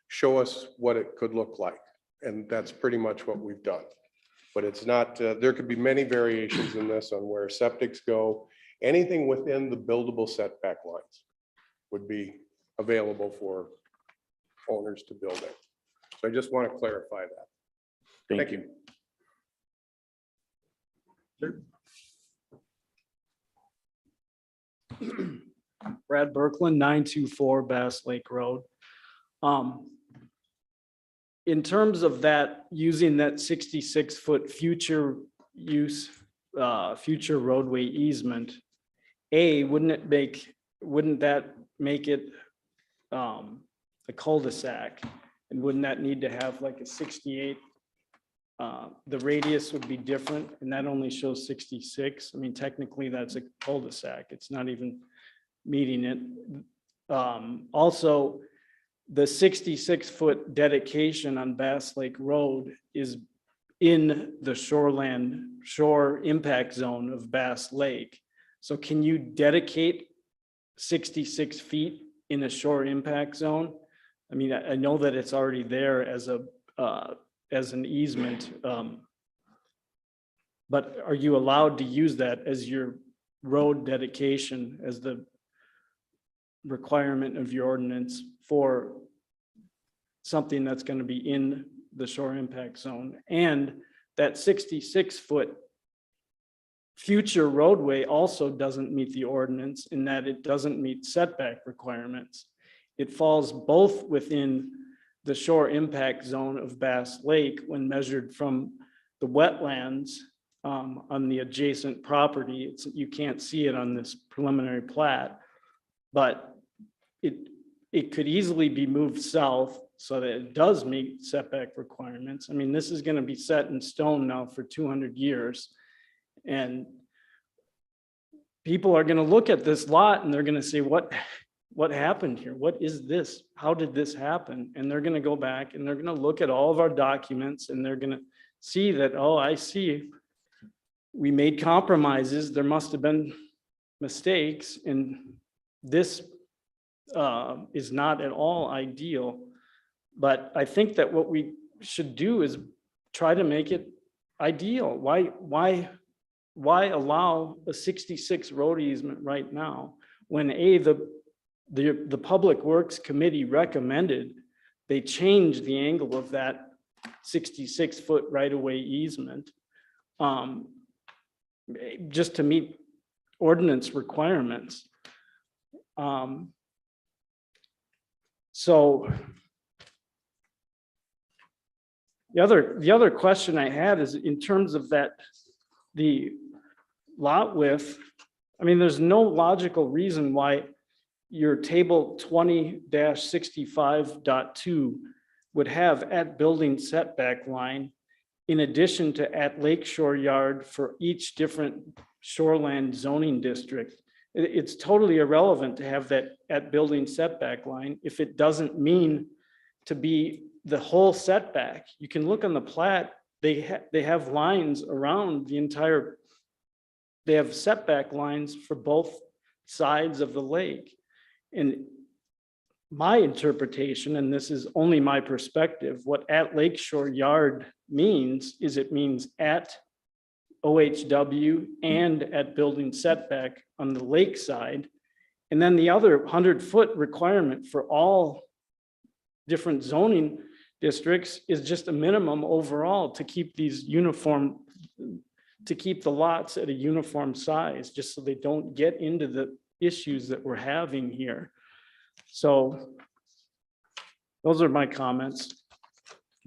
Show us what it could look like. And that's pretty much what we've done. But it's not, there could be many variations in this on where septics go. Anything within the buildable setback lines would be available for owners to build in. So I just want to clarify that. Thank you. Brad Berkland, 924 Bass Lake Road. In terms of that, using that 66-foot future use, future roadway easement, wouldn't that make it a cul-de-sac? And wouldn't that need to have like a 68? The radius would be different and that only shows 66. I mean, technically that's a cul-de-sac. It's not even meeting it. Also, the 66-foot dedication on Bass Lake Road is in the shore impact zone of Bass Lake. So can you dedicate 66 feet in a shore impact zone? I mean, I know that it's already there as an easement, but are you allowed to use that as your road dedication as the requirement of your ordinance for something that's going to be in the shore impact zone? And that 66-foot future roadway also doesn't meet the ordinance in that it doesn't meet setback requirements. It falls both within the shore impact zone of Bass Lake when measured from the wetlands on the adjacent property. You can't see it on this preliminary plat, but it could easily be moved south so that it does meet setback requirements. I mean, this is going to be set in stone now for 200 years. And people are going to look at this lot and they're going to say, what happened here? What is this? How did this happen? And they're going to go back and they're going to look at all of our documents and they're going to see that, oh, I see. We made compromises. There must have been mistakes, and this is not at all ideal. But I think that what we should do is try to make it ideal. Why allow a 66 road easement right now when the Public Works Committee recommended they change the angle of that 66-foot right-of-way easement just to meet ordinance requirements. So the other question I had is in terms of the lot width. I mean, there's no logical reason why your table 20-65.2 would have at building setback line in addition to at lakeshore yard for each different shoreland zoning district. It's totally irrelevant to have that at building setback line if it doesn't mean to be the whole setback. You can look on the plat, they have lines around the entire, they have setback lines for both sides of the lake. And my interpretation, and this is only my perspective, what at lakeshore yard means is it means at OHW and at building setback on the lake side. And then the other 100-foot requirement for all different zoning districts is just a minimum overall to keep these uniform, to keep the lots at a uniform size, just so they don't get into the issues that we're having here. So those are my comments.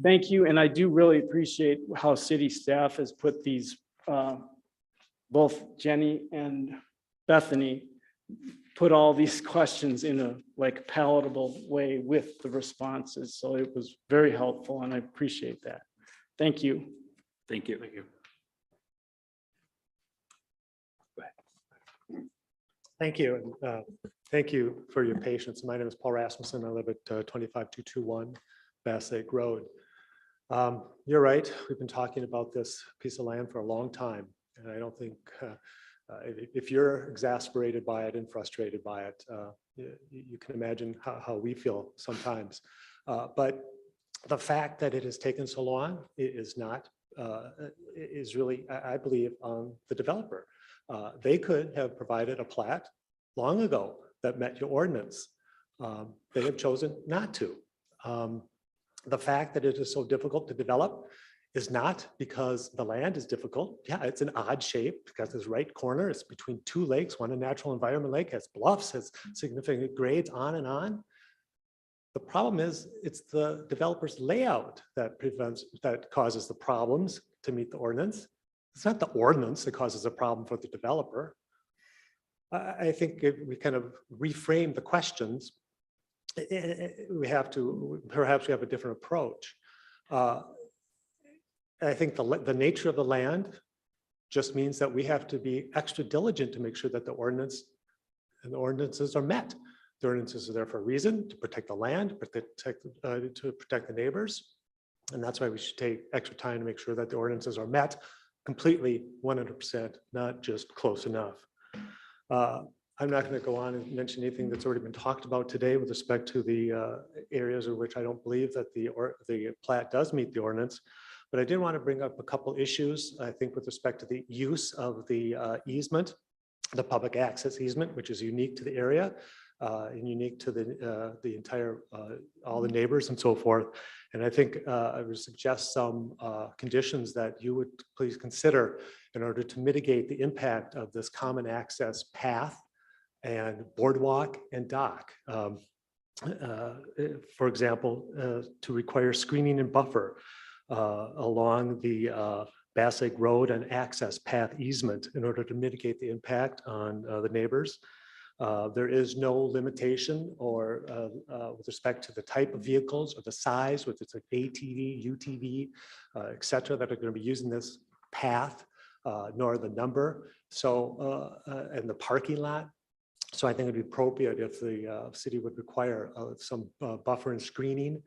Thank you. And I do really appreciate how city staff has put these, both Jenny and Bethany put all these questions in a like palatable way with the responses. So it was very helpful and I appreciate that. Thank you. Thank you. Thank you. Thank you. And thank you for your patience. My name is Paul Rasmussen. I live at 25221 Bass Lake Road. You're right. We've been talking about this piece of land for a long time. And I don't think if you're exasperated by it and frustrated by it, you can imagine how we feel sometimes. But the fact that it has taken so long is not, is really, I believe, on the developer. They could have provided a plat long ago that met your ordinance. They have chosen not to. The fact that it is so difficult to develop is not because the land is difficult. Yeah, it's an odd shape because this right corner is between two lakes, one a natural environment lake, has bluffs, has significant grades on and on. The problem is it's the developer's layout that causes the problems to meet the ordinance. It's not the ordinance that causes a problem for the developer. I think if we kind of reframe the questions, we have to, perhaps we have a different approach. I think the nature of the land just means that we have to be extra diligent to make sure that the ordinance and the ordinances are met. The ordinances are there for a reason, to protect the land, to protect the neighbors. And that's why we should take extra time to make sure that the ordinances are met completely 100%, not just close enough. I'm not going to go on and mention anything that's already been talked about today with respect to the areas in which I don't believe that the plat does meet the ordinance. But I did want to bring up a couple issues, I think, with respect to the use of the easement, the public access easement, which is unique to the area and unique to the entire, all the neighbors and so forth. And I think I would suggest some conditions that you would please consider in order to mitigate the impact of this common access path and boardwalk and dock. For example, to require screening and buffer along the Bass Lake Road and access path easement in order to mitigate the impact on the neighbors. There is no limitation or with respect to the type of vehicles or the size, whether it's like ATV, UTV, et cetera, that are going to be using this path, nor the number. So, and the parking lot. So I think it'd be appropriate if the city would require some buffer and screening,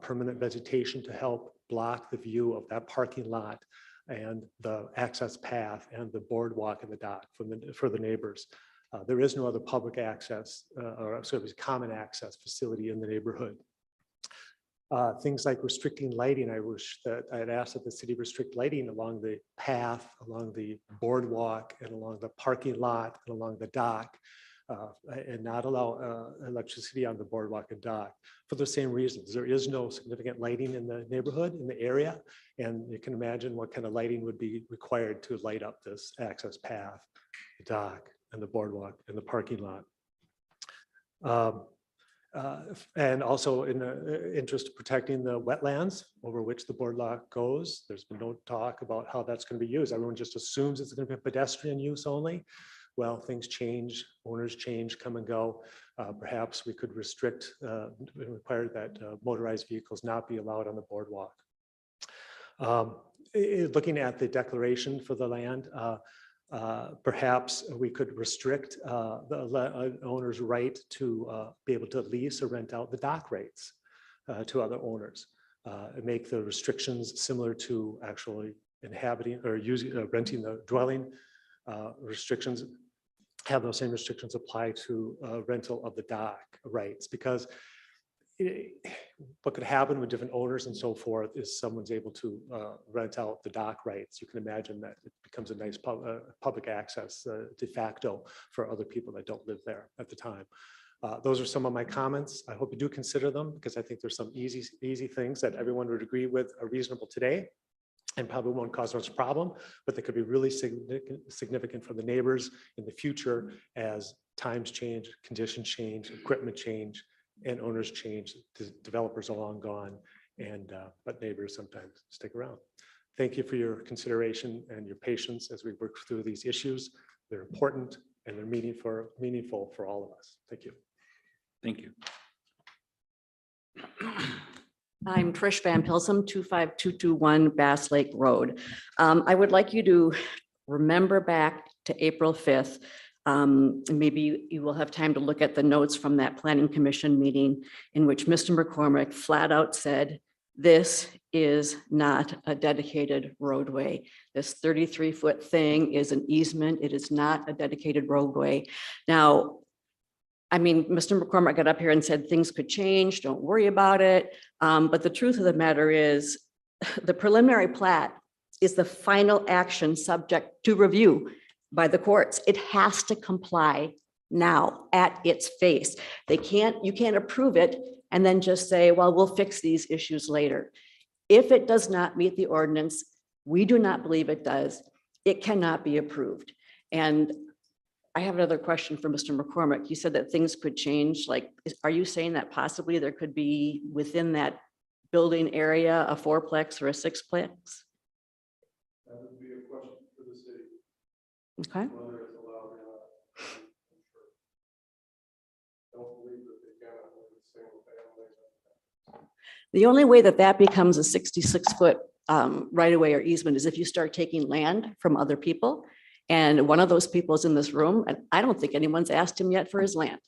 permanent vegetation to help block the view of that parking lot and the access path and the boardwalk and the dock for the neighbors. There is no other public access or sort of common access facility in the neighborhood. Things like restricting lighting, I wish that I had asked that the city restrict lighting along the path, along the boardwalk, and along the parking lot, and along the dock, and not allow electricity on the boardwalk and dock for the same reasons. There is no significant lighting in the neighborhood, in the area, and you can imagine what kind of lighting would be required to light up this access path, the dock, and the boardwalk, and the parking lot. And also in the interest of protecting the wetlands over which the boardwalk goes. There's been no talk about how that's going to be used. Everyone just assumes it's going to be pedestrian use only. Well, things change, owners change, come and go. Perhaps we could restrict, require that motorized vehicles not be allowed on the boardwalk. Looking at the declaration for the land, perhaps we could restrict the owner's right to be able to lease or rent out the dock rates to other owners, and make the restrictions similar to actually inhabiting or using renting the dwelling. Restrictions have those same restrictions apply to rental of the dock rights, because what could happen with different owners and so forth is someone's able to rent out the dock rights. You can imagine that it becomes a nice public access de facto for other people that don't live there at the time. Those are some of my comments. I hope you do consider them, because I think there's some easy things that everyone would agree with are reasonable today and probably won't cause much problem, but they could be really significant for the neighbors in the future as times change, conditions change, equipment change, and owners change. The developers are long gone, and but neighbors sometimes stick around. Thank you for your consideration and your patience as we work through these issues. They're important and they're meaningful for all of us. Thank you. Thank you. I'm Trish Van Pilsum, 25221 Bass Lake Road. I would like you to remember back to April 5th. Maybe you will have time to look at the notes from that planning commission meeting in which Mr. McCormick flat out said, this is not a dedicated roadway. This 33-foot thing is an easement. It is not a dedicated roadway. Now, I mean, Mr. McCormick got up here and said things could change, don't worry about it. But the truth of the matter is the preliminary plat is the final action subject to review by the courts. It has to comply now at its face. You can't approve it and then just say, well, we'll fix these issues later. If it does not meet the ordinance, we do not believe it does, it cannot be approved. And I have another question for Mr. McCormick. You said that things could change. Like, are you saying that possibly there could be within that building area a fourplex or a sixplex? That would be a question for the city. Okay. Whether it's allowed or not. Don't believe that they cannot live in single family. The only way that that becomes a 66-foot right of way or easement is if you start taking land from other people. And one of those people is in this room, and I don't think anyone's asked him yet for his land.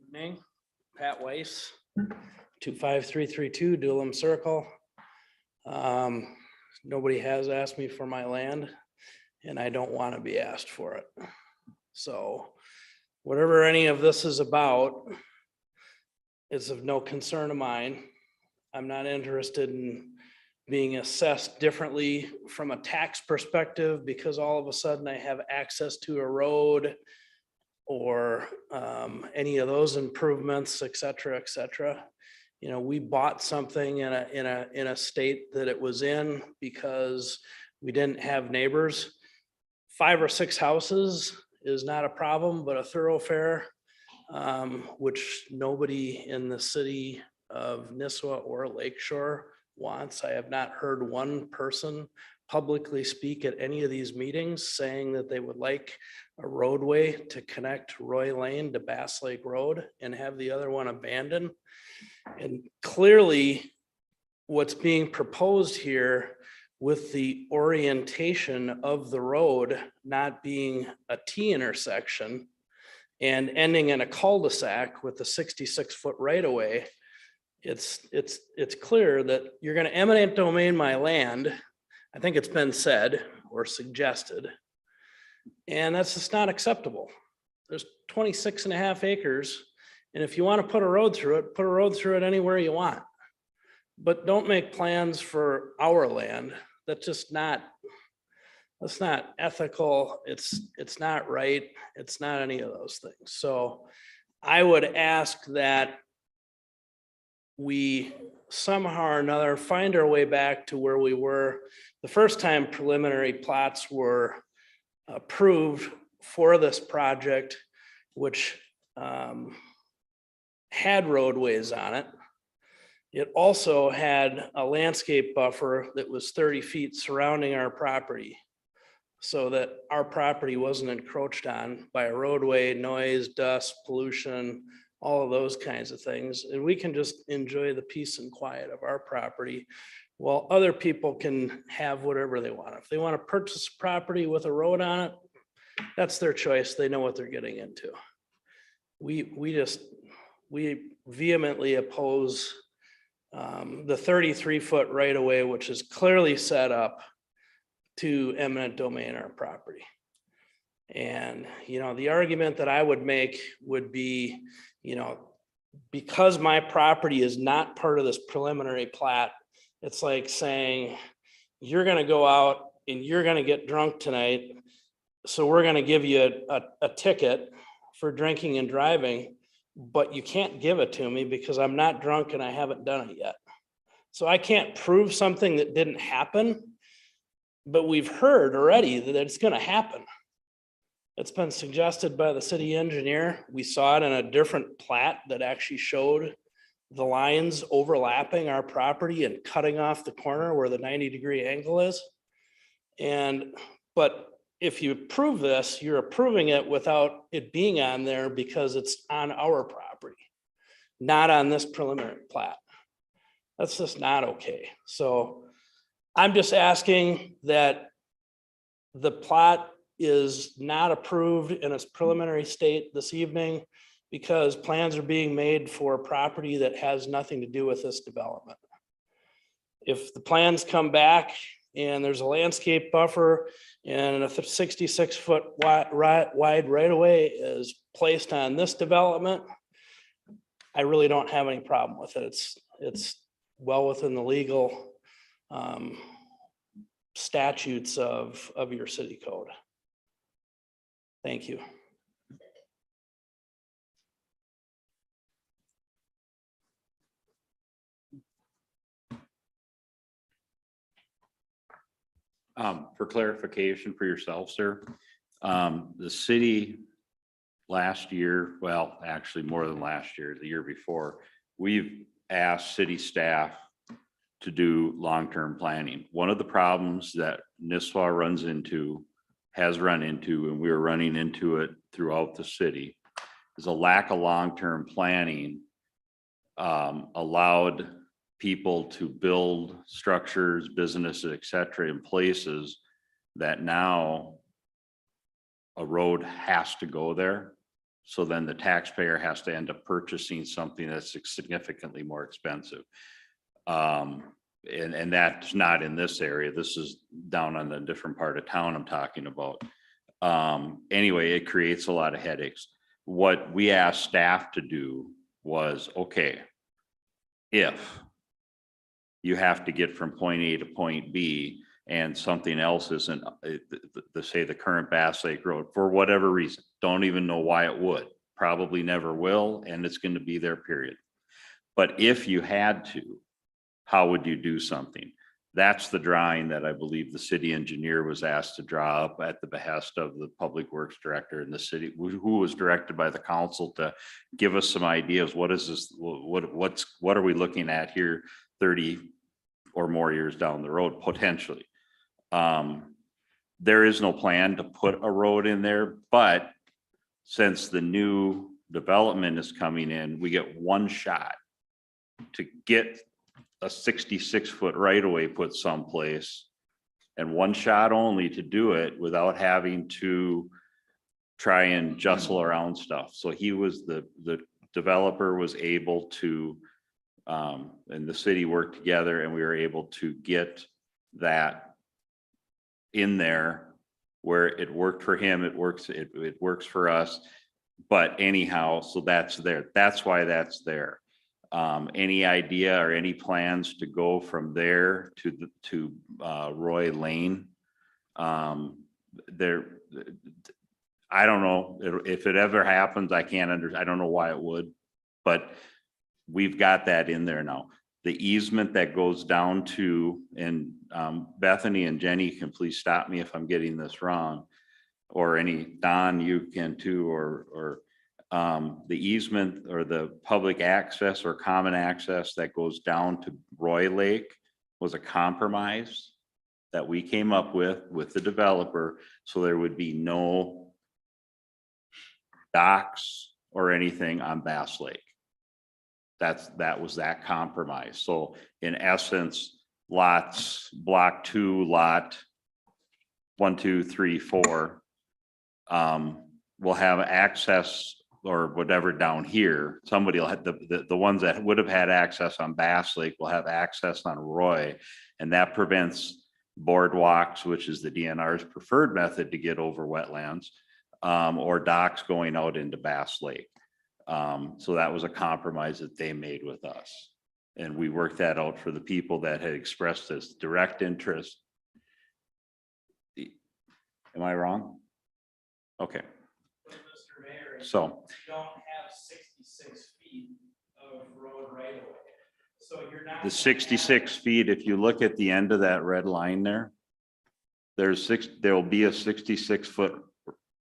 Evening, Pat Weiss, 25332 Dulum Circle. Nobody has asked me for my land, and I don't want to be asked for it. So whatever any of this is about is of no concern of mine. I'm not interested in being assessed differently from a tax perspective because all of a sudden I have access to a road or any of those improvements, et cetera, et cetera. You know, we bought something in a state that it was in because we didn't have neighbors. 5 or 6 houses is not a problem, but a thoroughfare, which nobody in the city of Nisswa or Lakeshore wants. I have not heard one person publicly speak at any of these meetings saying that they would like a roadway to connect Roy Lane to Bass Lake Road and have the other one abandoned. And clearly, what's being proposed here with the orientation of the road not being a T intersection and ending in a cul-de-sac with a 66-foot right-of-way, it's clear that you're gonna eminent domain my land. I think it's been said or suggested. And that's just not acceptable. There's 26 and a half acres. And if you want to put a road through it, put a road through it anywhere you want. But don't make plans for our land. That's just not, that's not ethical. It's not right. It's not any of those things. So I would ask that we somehow or another find our way back to where we were the first time preliminary plots were approved for this project, which had roadways on it. It also had a landscape buffer that was 30 feet surrounding our property, so that our property wasn't encroached on by a roadway, noise, dust, pollution, all of those kinds of things. And we can just enjoy the peace and quiet of our property while other people can have whatever they want. If they want to purchase a property with a road on it, that's their choice. They know what they're getting into. We vehemently oppose the 33-foot right of way, which is clearly set up to eminent domain our property. And, you know, the argument that I would make would be, you know, because my property is not part of this preliminary plat, it's like saying, you're going to go out and you're going to get drunk tonight, so we're going to give you a ticket for drinking and driving, but you can't give it to me because I'm not drunk and I haven't done it yet. So I can't prove something that didn't happen, but we've heard already that it's going to happen. It's been suggested by the city engineer. We saw it in a different plat that actually showed the lines overlapping our property and cutting off the corner where the 90-degree angle is. But if you approve this, you're approving it without it being on there because it's on our property, not on this preliminary plat. That's just not okay. So I'm just asking that the plat is not approved in its preliminary state this evening because plans are being made for a property that has nothing to do with this development. If the plans come back and there's a landscape buffer and a 66-foot wide right of way is placed on this development, I really don't have any problem with it. It's well within the legal statutes of your city code. Thank you. For clarification for yourself, sir, the city last year, well, actually more than last year, the year before, we've asked city staff to do long-term planning. One of the problems that Nisswa has run into, and we're running into it throughout the city, is a lack of long-term planning allowed people to build structures, businesses, et cetera, in places that now a road has to go there. So then the taxpayer has to end up purchasing something that's significantly more expensive. And that's not in this area. This is down on the different part of town I'm talking about. Anyway, it creates a lot of headaches. What we asked staff to do was, okay, if you have to get from point A to point B and something else isn't, say the current Bass Lake Road, for whatever reason, don't even know why it would, probably never will, and it's going to be there, period. But if you had to, how would you do something? That's the drawing that I believe the city engineer was asked to draw up at the behest of the public works director in the city, who was directed by the council to give us some ideas. What is this? What are we looking at here 30 or more years down the road, potentially? There is no plan to put a road in there, but since the new development is coming in, we get one shot to get a 66-foot right of way put someplace, and one shot only to do it without having to try and jostle around stuff. So he was the developer was able to, and the city worked together, and we were able to get that in there where it worked for him. It works for us. But anyhow, so that's there. That's why that's there. Any idea or any plans to go from there to Roy Lane? There, I don't know if it ever happens. I don't know why it would, but we've got that in there now. The easement that goes down to, and Bethany and Jenny can please stop me if I'm getting this wrong, or Don, you can too, or the easement or the public access or common access that goes down to Roy Lake was a compromise that we came up with the developer, so there would be no docks or anything on Bass Lake. That was that compromise. So in essence, block 2, lot 1, 2, 3, 4 will have access or whatever down here. Somebody will have the ones that would have had access on Bass Lake will have access on Roy, and that prevents boardwalks, which is the DNR's preferred method to get over wetlands, or docks going out into Bass Lake. So that was a compromise that they made with us, and we worked that out for the people that had expressed this direct interest. Am I wrong? Okay. Mr. Mayor, So you don't have 66 feet of road right of way. So you're not. the 66 feet, if you look at the end of that red line there, there'll be a 66-foot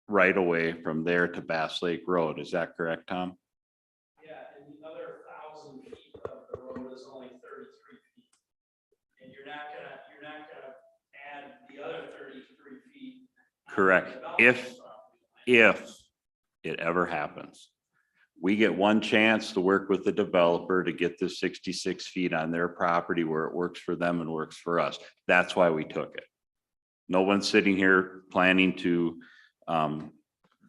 right away from there to Bass Lake Road. Is that correct, Tom? Yeah, and the other 1,000 feet of the road is only 33 feet. And you're not gonna add the other 33 feet. Correct. If it ever happens, we get one chance to work with the developer to get the 66 feet on their property where it works for them and works for us. That's why we took it. No one's sitting here planning to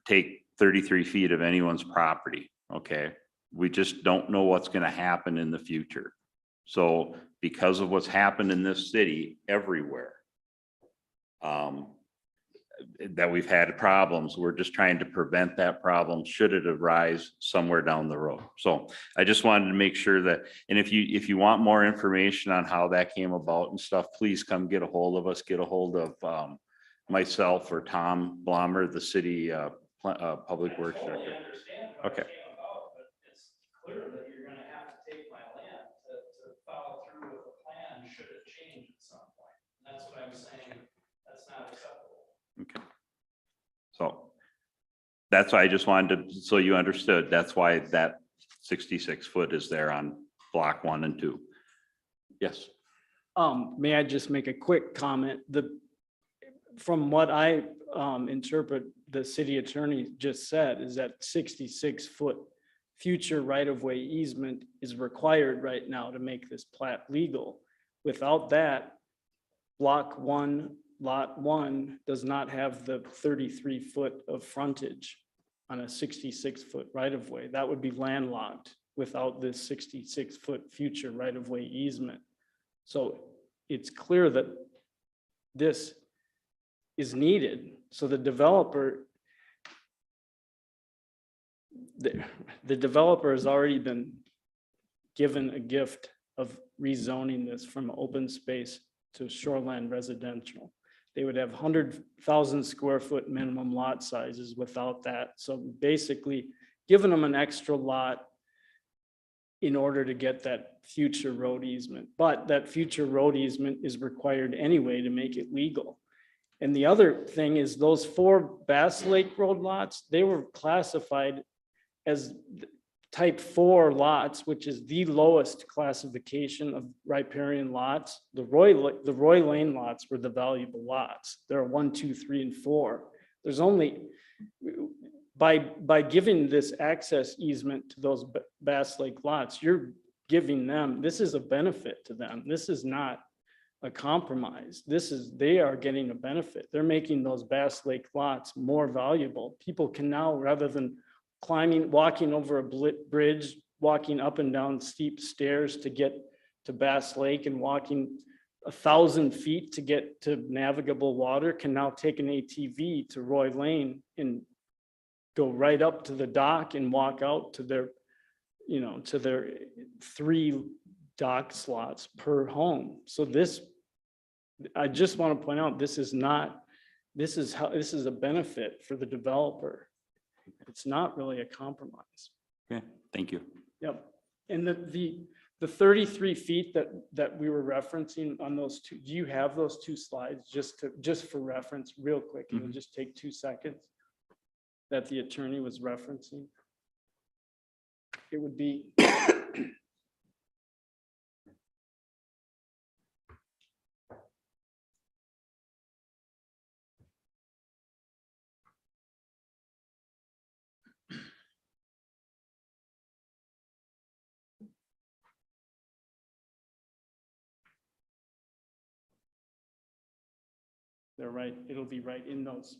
take 33 feet of anyone's property. Okay. We just don't know what's going to happen in the future. So because of what's happened in this city everywhere, that we've had problems, we're just trying to prevent that problem should it arise somewhere down the road. So I just wanted to make sure that, and if you want more information on how that came about and stuff, please come get a hold of us, get a hold of myself or Tom Blommer, the city public works director. Okay. It's clear that you're gonna have to take my land to follow through with the plan should it change at some point. And that's what I'm saying. That's not acceptable. Okay. So that's why I just wanted to, so you understood, that's why that 66 foot is there on block 1 and 2. Yes. May I just make a quick comment? From what I interpret the city attorney just said is that 66-foot future right-of-way easement is required right now to make this plat legal. Without that, block 1, lot 1 does not have the 33-foot of frontage on a 66-foot right-of-way. That would be landlocked without this 66-foot future right-of-way easement. So it's clear that this is needed. So the developer, the developer has already been given a gift of rezoning this from open space to shoreline residential. They would have 100,000 square foot minimum lot sizes without that. So basically giving them an extra lot in order to get that future road easement. But that future road easement is required anyway to make it legal. And the other thing is those 4 Bass Lake Road lots, they were classified as type 4 lots, which is the lowest classification of riparian lots. The Roy Lane lots were the valuable lots. There are 1, 2, 3, and 4. There's only, by giving this access easement to those Bass Lake lots, you're giving them, this is a benefit to them. This is not a compromise. They are getting a benefit. They're making those Bass Lake lots more valuable. People can now, rather than walking over a bridge, walking up and down steep stairs to get to Bass Lake and walking 1,000 feet to get to navigable water, can now take an ATV to Roy Lane and go right up to the dock and walk out to their, to their 3 dock slots per home. So I just want to point out, this is a benefit for the developer. It's not really a compromise. Okay, thank you. Yep. And the 33 feet that we were referencing on those 2, do you have those 2 slides just for reference real quick? It'll just take 2 seconds that the attorney was referencing. It would be they're right. It'll be right in those.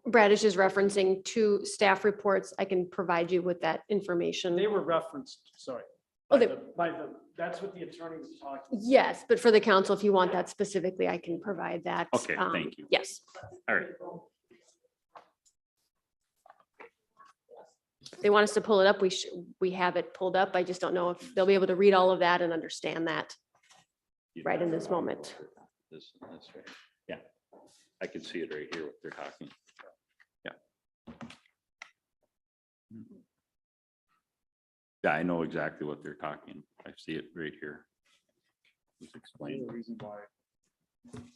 Brad is just referencing 2 staff reports. I can provide you with that information. They were referenced, sorry. Oh, That's what the attorney was talking. Yes, but for the council, if you want that specifically, I can provide that. Okay, thank you. Yes. All right. If they want us to pull it up, we have it pulled up. I just don't know if they'll be able to read all of that and understand that right in this moment. That's right. Yeah, I can see it right here, what they're talking. Yeah. Yeah, I know exactly what they're talking. I see it right here. Just explain.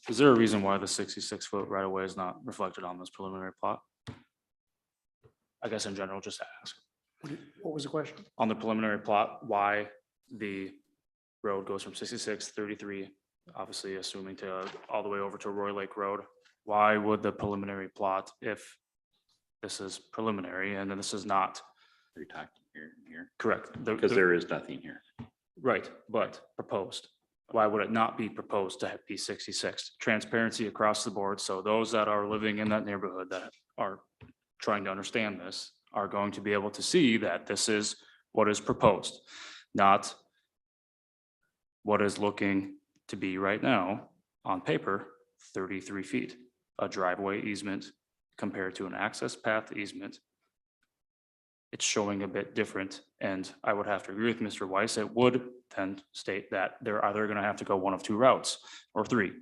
Is there a reason why the 66-foot right of way is not reflected on this preliminary plot? I guess in general, just to ask. What was the question? On the preliminary plot, why the road goes from 66, 33, obviously assuming to all the way over to Roy Lake Road. Why would the preliminary plot, if this is preliminary and then this is not? Are you talking here? Correct. Because there is nothing here. Right, but proposed. Why would it not be proposed to be 66? Transparency across the board. So those that are living in that neighborhood that are trying to understand this are going to be able to see that this is what is proposed, not what is looking to be right now on paper, 33 feet, a driveway easement compared to an access path easement. It's showing a bit different. And I would have to agree with Mr. Weiss. It would then state that they're either going to have to go one of 2 routes or 3.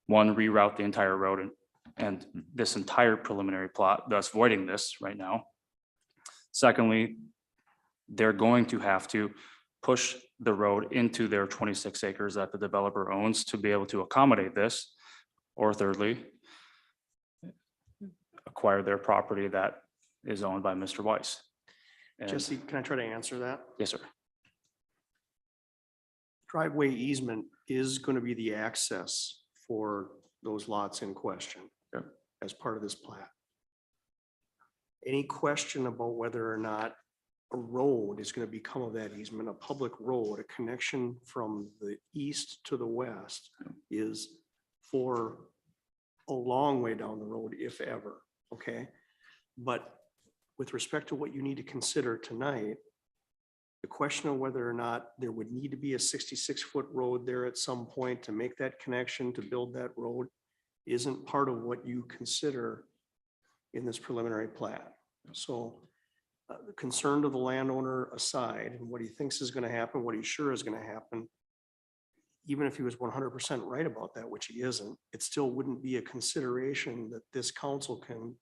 One, reroute the entire road and this entire preliminary plot, thus voiding this right now. Secondly, they're going to have to push the road into their 26 acres that the developer owns to be able to accommodate this. Or thirdly, acquire their property that is owned by Mr. Weiss. And- Jesse, can I try to answer that? Yes, sir. Driveway easement is going to be the access for those lots in question as part of this plat. Any question about whether or not a road is going to become of that easement, a public road, a connection from the east to the west is for a long way down the road, if ever, okay? But with respect to what you need to consider tonight, the question of whether or not there would need to be a 66-foot road there at some point to make that connection, to build that road, isn't part of what you consider in this preliminary plat. So the concern of the landowner aside, and what he thinks is going to happen, what he's sure is going to happen, even if he was 100% right about that, which he isn't, it still wouldn't be a consideration that this council can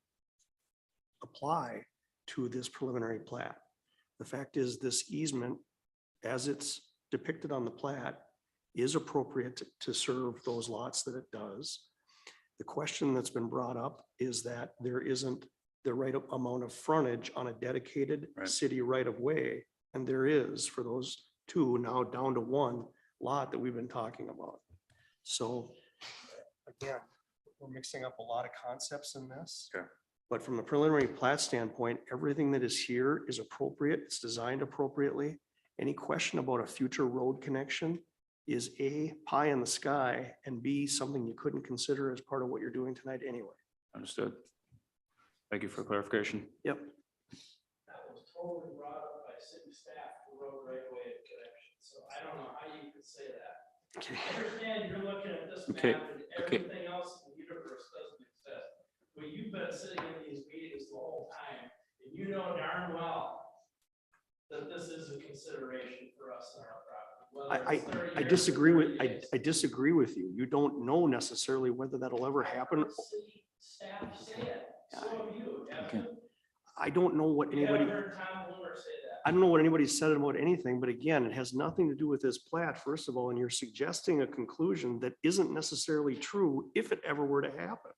apply to this preliminary plat. The fact is, this easement, as it's depicted on the plat, is appropriate to serve those lots that it does. The question that's been brought up is that there isn't the right amount of frontage on a dedicated city right of way. And there is for those two, now down to one lot that we've been talking about. So again, we're mixing up a lot of concepts in this. Okay. But from a preliminary plat standpoint, everything that is here is appropriate. It's designed appropriately. Any question about a future road connection is A, pie in the sky, and B, something you couldn't consider as part of what you're doing tonight anyway. Understood. Thank you for clarification. Yep. That was totally brought up by city staff, the road right away connection, so I don't know how you could say that. Okay. I understand you're looking at this Okay, map and everything else in the universe doesn't exist. But you've been sitting in these meetings the whole time, and you know darn well that this is a consideration for us in our property. whether it's 30 I years or disagree with, 30 I days. disagree with you. You don't know necessarily whether that'll ever happen. City staff say it, so have you, haven't you? I don't know what You anybody, haven't heard Tom Boomer say that. I don't know what anybody said about anything, but again, it has nothing to do with this plat, first of all, and you're suggesting a conclusion that isn't necessarily true if it ever were to happen.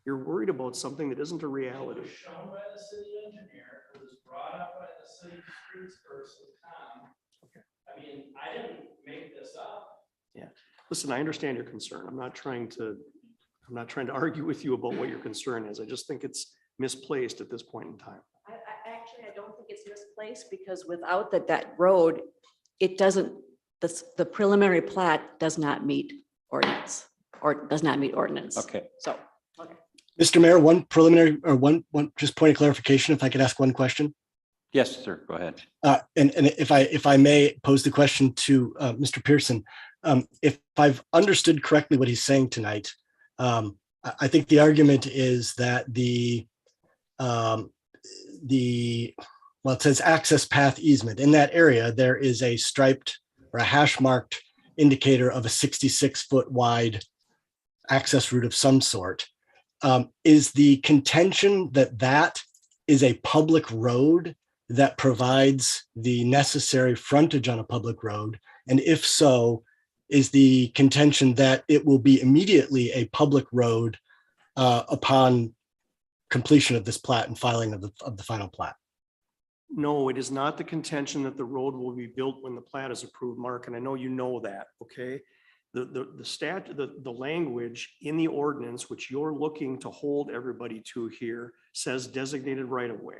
You're worried about something that isn't a It reality. was shown by the city engineer, it was brought up by the city streets person, Tom. I mean, I didn't make this up. Listen, I understand your concern. I'm not trying to argue with you about what your concern is. I just think it's misplaced at this point in time. I don't think it's misplaced because without that road, it doesn't, the preliminary plat does not meet ordinance or does not meet ordinance. Okay. So, okay. Mr. Mayor, one preliminary or one just point of clarification, if I could ask one question. Yes, sir. Go ahead. And if I may pose the question to Mr. Pearson, if I've understood correctly what he's saying tonight, I think the argument is that well, it says access path easement. In that area, there is a striped or a hash marked indicator of a 66-foot wide access route of some sort. Is the contention that that is a public road that provides the necessary frontage on a public road? And if so, is the contention that it will be immediately a public road upon completion of this plat and filing of the final plat? No, it is not the contention that the road will be built when the plat is approved, Mark, and I know you know that, okay? The language in the ordinance, which you're looking to hold everybody to here, says designated right of way.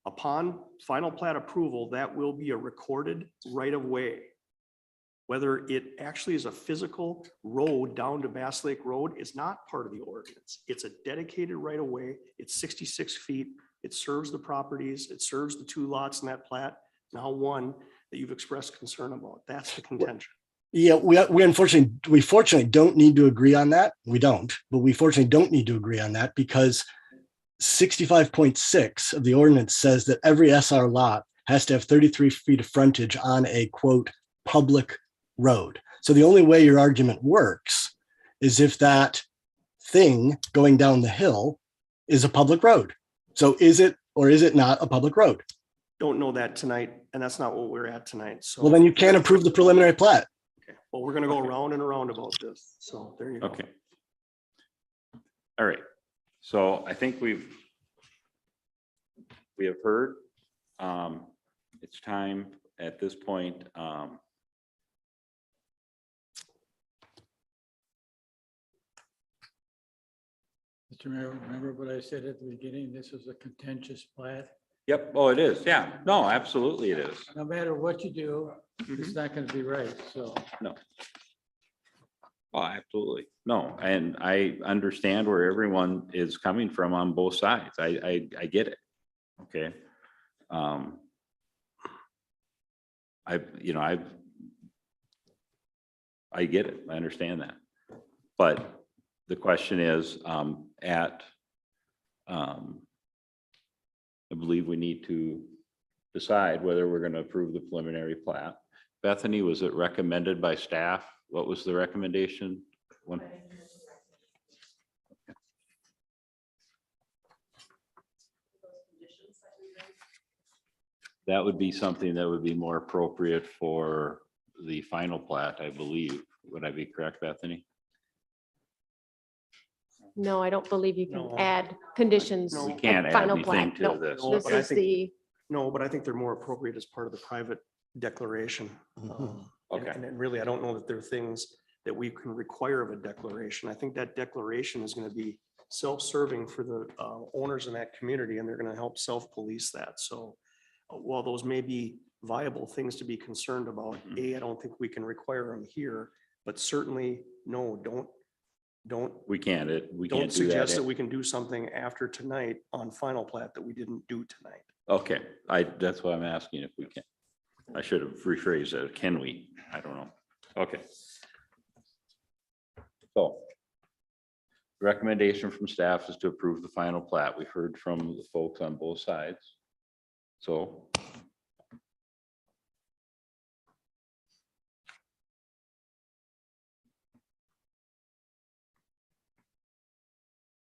Upon final plat approval, that will be a recorded right of way. Whether it actually is a physical road down to Bass Lake Road is not part of the ordinance. It's a dedicated right of way. It's 66 feet. It serves the properties. It serves the two lots in that plat, now one that you've expressed concern about. That's the contention. Yeah, we fortunately don't need to agree on that. We don't, but we fortunately don't need to agree on that because 65.6 of the ordinance says that every SR lot has to have 33 feet of frontage on a quote public road. So the only way your argument works is if that thing going down the hill is a public road. So is it or is it not a public road? Don't know that tonight, and that's not what we're at tonight. So, Well, then you can't approve the preliminary plat. okay. Well, we're gonna go around and around about this. So there you go. Okay. All right. So I think we have heard. It's time at this point. Mr. Mayor, remember what I said at the beginning? This is a contentious plat. Yep. Oh, it is. Yeah. No, absolutely it is. No matter what you do, it's not going to be right. So No. Oh, absolutely. No, and I understand where everyone is coming from on both sides. I get it. Okay. I get it. I understand that. But the question is, I believe we need to decide whether we're going to approve the preliminary plat. Bethany, was it recommended by staff? What was the recommendation? That would be something that would be more appropriate for the final plat, I believe. Would I be correct, Bethany? No, I don't believe you No. can add conditions. No. We at can't add final anything plat. to No, this. No, This but I is think- the, No, but I think they're more appropriate as part of the private declaration. Okay. And really, I don't know that there are things that we can require of a declaration. I think that declaration is going to be self-serving for the owners in that community, and they're going to help self-police that. So while those may be viable things to be concerned about, I don't think we can require them here, but certainly, no, don't We can't, we don't can't do that. suggest that we can do something after tonight on final plat that we didn't do tonight. Okay, that's why I'm asking if we can. I should have rephrased it. Can we? I don't know. Okay. So recommendation from staff is to approve the final plat. We've heard from the folks on both sides. So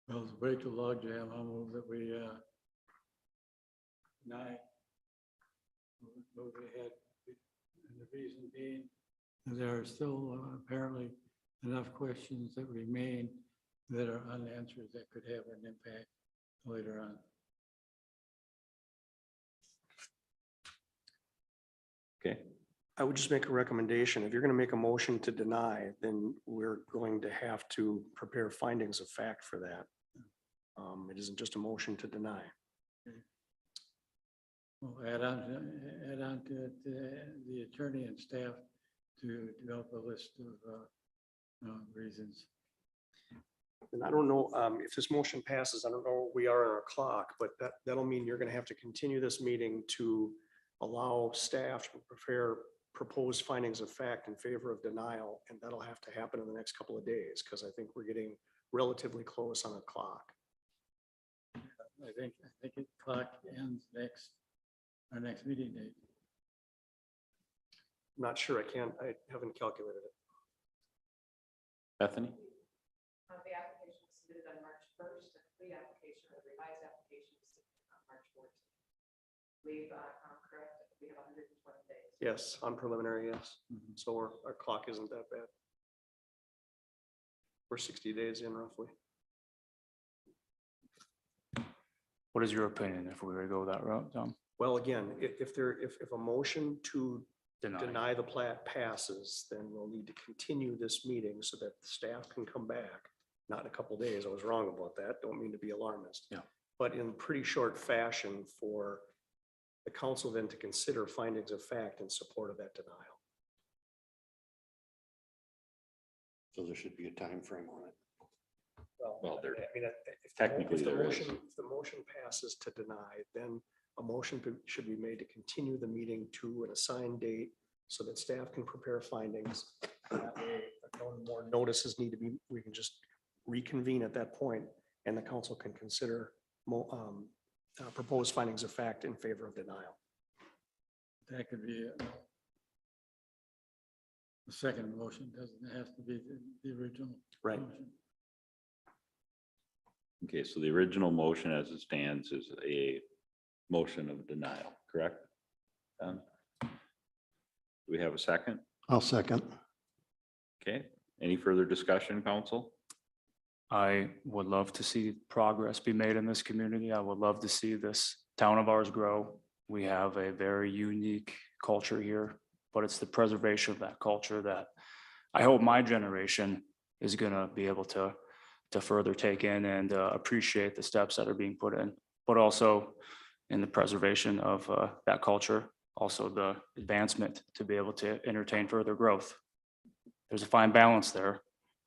Well, to break the logjam, I'll move that we deny. Move ahead. And the reason being, there are still apparently enough questions that remain that are unanswered that could have an impact later on. okay, I would just make a recommendation. If you're going to make a motion to deny, then we're going to have to prepare findings of fact for that. It isn't just a motion to deny. Well, add on to it, the attorney and staff to develop a list of reasons. And I don't know, if this motion passes, I don't know where we are on our clock, but that'll mean you're going to have to continue this meeting to allow staff to prepare proposed findings of fact in favor of denial. And that'll have to happen in the next couple of days, because I think we're getting relatively close on the clock. I think the clock ends our next meeting date. I'm not sure. I haven't calculated it. Bethany? The application was submitted on March 1st, a complete application, a revised application was submitted on March 14th. Believe I'm correct, we have 120 days. Yes, on preliminary, yes. So our clock isn't that bad. We're 60 days in roughly. What is your opinion if we were to go that route, Tom? Well, again, if a motion to Deny. deny the plat passes, then we'll need to continue this meeting so that the staff can come back. Not in a couple of days. I was wrong about that. Don't mean to be alarmist. Yeah. But in pretty short fashion for the council then to consider findings of fact in support of that denial. So there should be a time frame on it. Well, they're I mean, if technically the there is. motion, if the motion passes to deny, then a motion should be made to continue the meeting to an assigned date so that staff can prepare findings. That way, if no more notices need to be, we can just reconvene at that point and the council can consider proposed findings of fact in favor of denial. That could be the second motion, doesn't have to be the original. Right. motion. Okay, so the original motion as it stands is a motion of denial, correct? Do we have a second? I'll second. Okay, any further discussion, council? I would love to see progress be made in this community. I would love to see this town of ours grow. We have a very unique culture here, but it's the preservation of that culture that I hope my generation is gonna be able to further take in and appreciate the steps that are being put in, but also in the preservation of that culture, also the advancement to be able to entertain further growth. There's a fine balance there.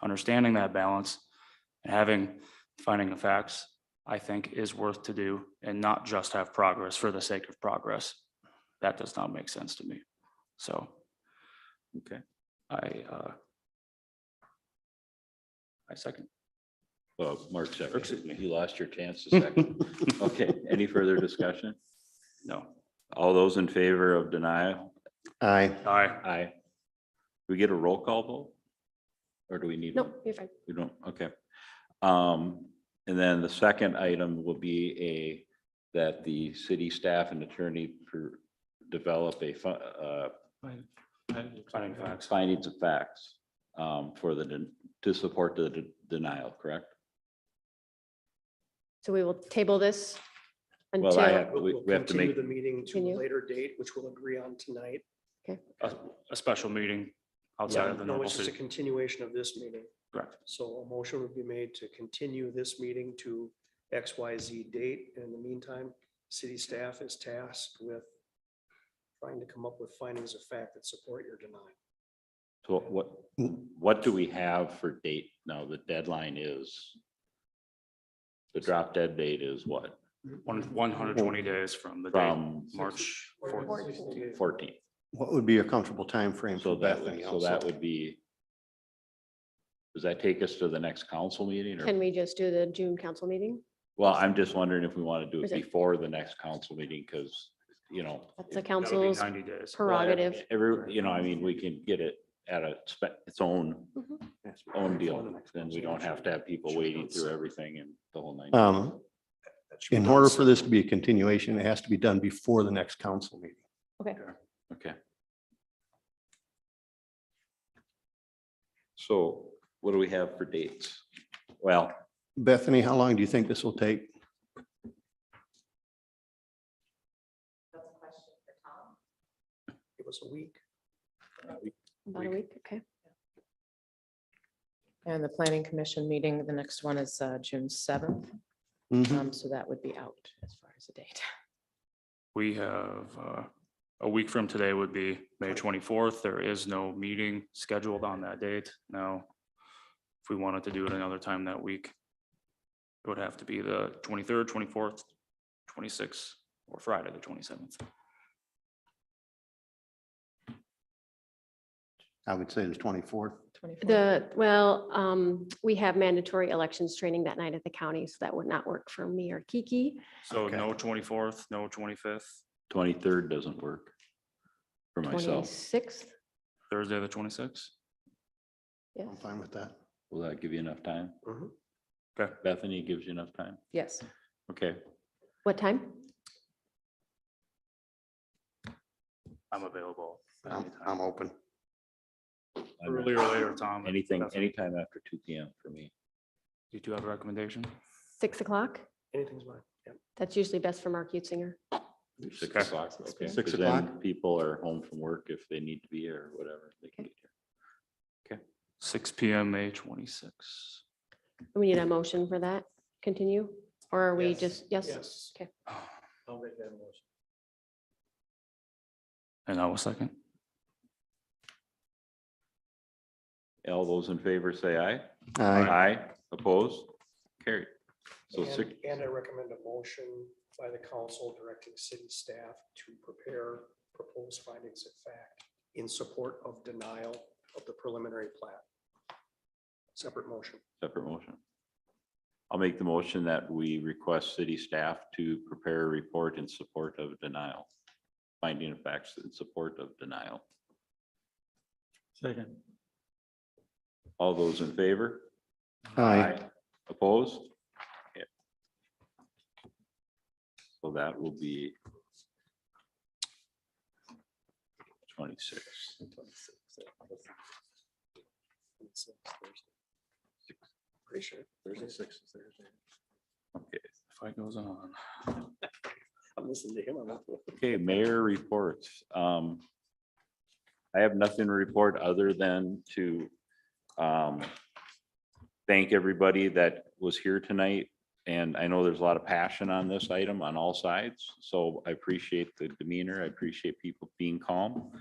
Understanding that balance and finding the facts, I think is worth to do and not just have progress for the sake of progress. That does not make sense to me. So Okay, I second. well, Mark second. You lost your chance to second. Okay, any further discussion? No. All those in favor of denial? Aye. Aye. Aye. Do we get a roll call vote? Or do we need? No, one? you're fine. We don't, okay. And then the second item will be that the city staff and attorney develop a findings of facts for to support the denial, correct? So we will table this Well, I until, have, we We'll have to continue make, the meeting to a Continue. later date, which we'll agree on tonight. A special meeting outside of the No, normal it's just a city. continuation of this meeting. Correct. So a motion would be made to continue this meeting to XYZ date. And in the meantime, city staff is tasked with trying to come up with findings of fact that support your denial. so what do we have for date now? The deadline is, the drop dead date is what? 120 days from the date, From March 4th. 14th. What would be a comfortable time frame So for that would, Bethany so also? that would be, does that take us to the next council meeting or? can we just do the June council meeting? Well, I'm just wondering if we want to do Is it it- before the next council meeting, because, you know. That's the That'll be council's 90 days. prerogative. You know, I mean, we can get it at its own deal, then we don't have to have people waiting through everything and the whole nine. In order for this to be a continuation, it has to be done before the next council meeting. Okay. Okay. So what do we have for dates? Well, Bethany, how long do you think this will take? Give us a week. About a week, okay. And the planning commission meeting, the next one is June 7th. Mhm. So that would be out as far as the date. We have a week from today would be May 24th. There is no meeting scheduled on that date. Now, if we wanted to do it another time that week, it would have to be the 23rd, 24th, 26th, or Friday, the 27th. I would say the 24th. 24th. We have mandatory elections training that night at the county, so that would not work for me or Kiki. So Okay. no 24th, no 25th, 23rd doesn't work for myself. 26th, Thursday, the 26th. yes. I'm fine with that. Will that give you enough time? Mhm. Okay. Bethany gives you enough time? Yes. Okay, What time? I'm available. I'm open. Earlier or later, Tom. anything, Bethany. anytime after 2 PM for me. You do have a recommendation? 6 o'clock? Anything's fine. Yeah. That's usually best for Mark Utzinger. 6 Okay. o'clock, okay. 6 'Cause then o'clock? people are home from work if they need to be here or whatever, they can get here. 6 PM, May 26th. We need a motion for that. Continue? Or are we Yes. just, yes? Yes. Okay. I'll make that motion. And I will second. All those in favor say aye. Aye. Aye, opposed, carried. So And 6, and I recommend a motion by the council directing city staff to prepare proposed findings of fact in support of denial of the preliminary plat. Separate motion. separate motion. I'll make the motion that we request city staff to prepare a report in support of denial. Finding of facts in support of denial. Second. All those in favor? Aye. Opposed? Okay. So that will be 26. Pretty sure Thursday, 6 is Thursday. Okay, Fight goes on. I'm listening to him. I'm not- okay, mayor reports. I have nothing to report other than to thank everybody that was here tonight. And I know there's a lot of passion on this item on all sides, so I appreciate the demeanor. I appreciate people being calm.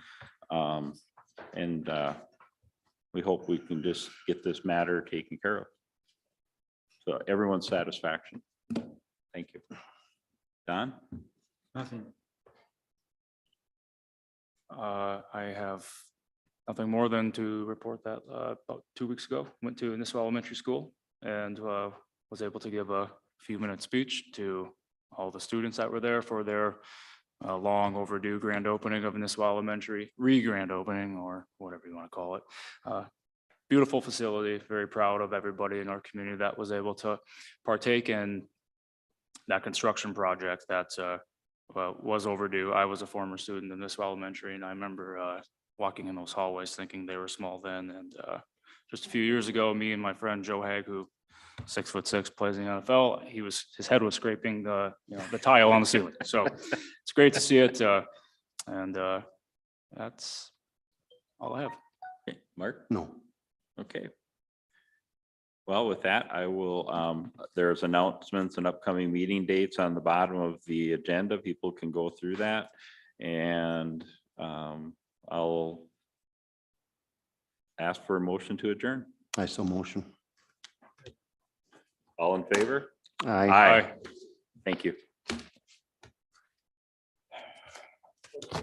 And we hope we can just get this matter taken care of. So everyone's satisfaction. Thank you. Don? Nothing. I have nothing more than to report that about 2 weeks ago, went to Nisswa Elementary School and was able to give a few-minute speech to all the students that were there for their long overdue grand opening of Nisswa Elementary, re-grand opening, or whatever you want to call it. Beautiful facility, very proud of everybody in our community that was able to partake in that construction project that was overdue. I was a former student in Nisswa Elementary, and I remember walking in those hallways thinking they were small then. And just a few years ago, me and my friend Joe Hag, who 6'6", plays in the NFL, his head was scraping the tile on the ceiling. So it's great to see it. And that's all I have. Okay, Mark? No. Okay. Well, with that, I will, there's announcements and upcoming meeting dates on the bottom of the agenda. People can go through that. And I'll ask for a motion to adjourn. I so motion. All in favor? Aye. Aye. Thank you.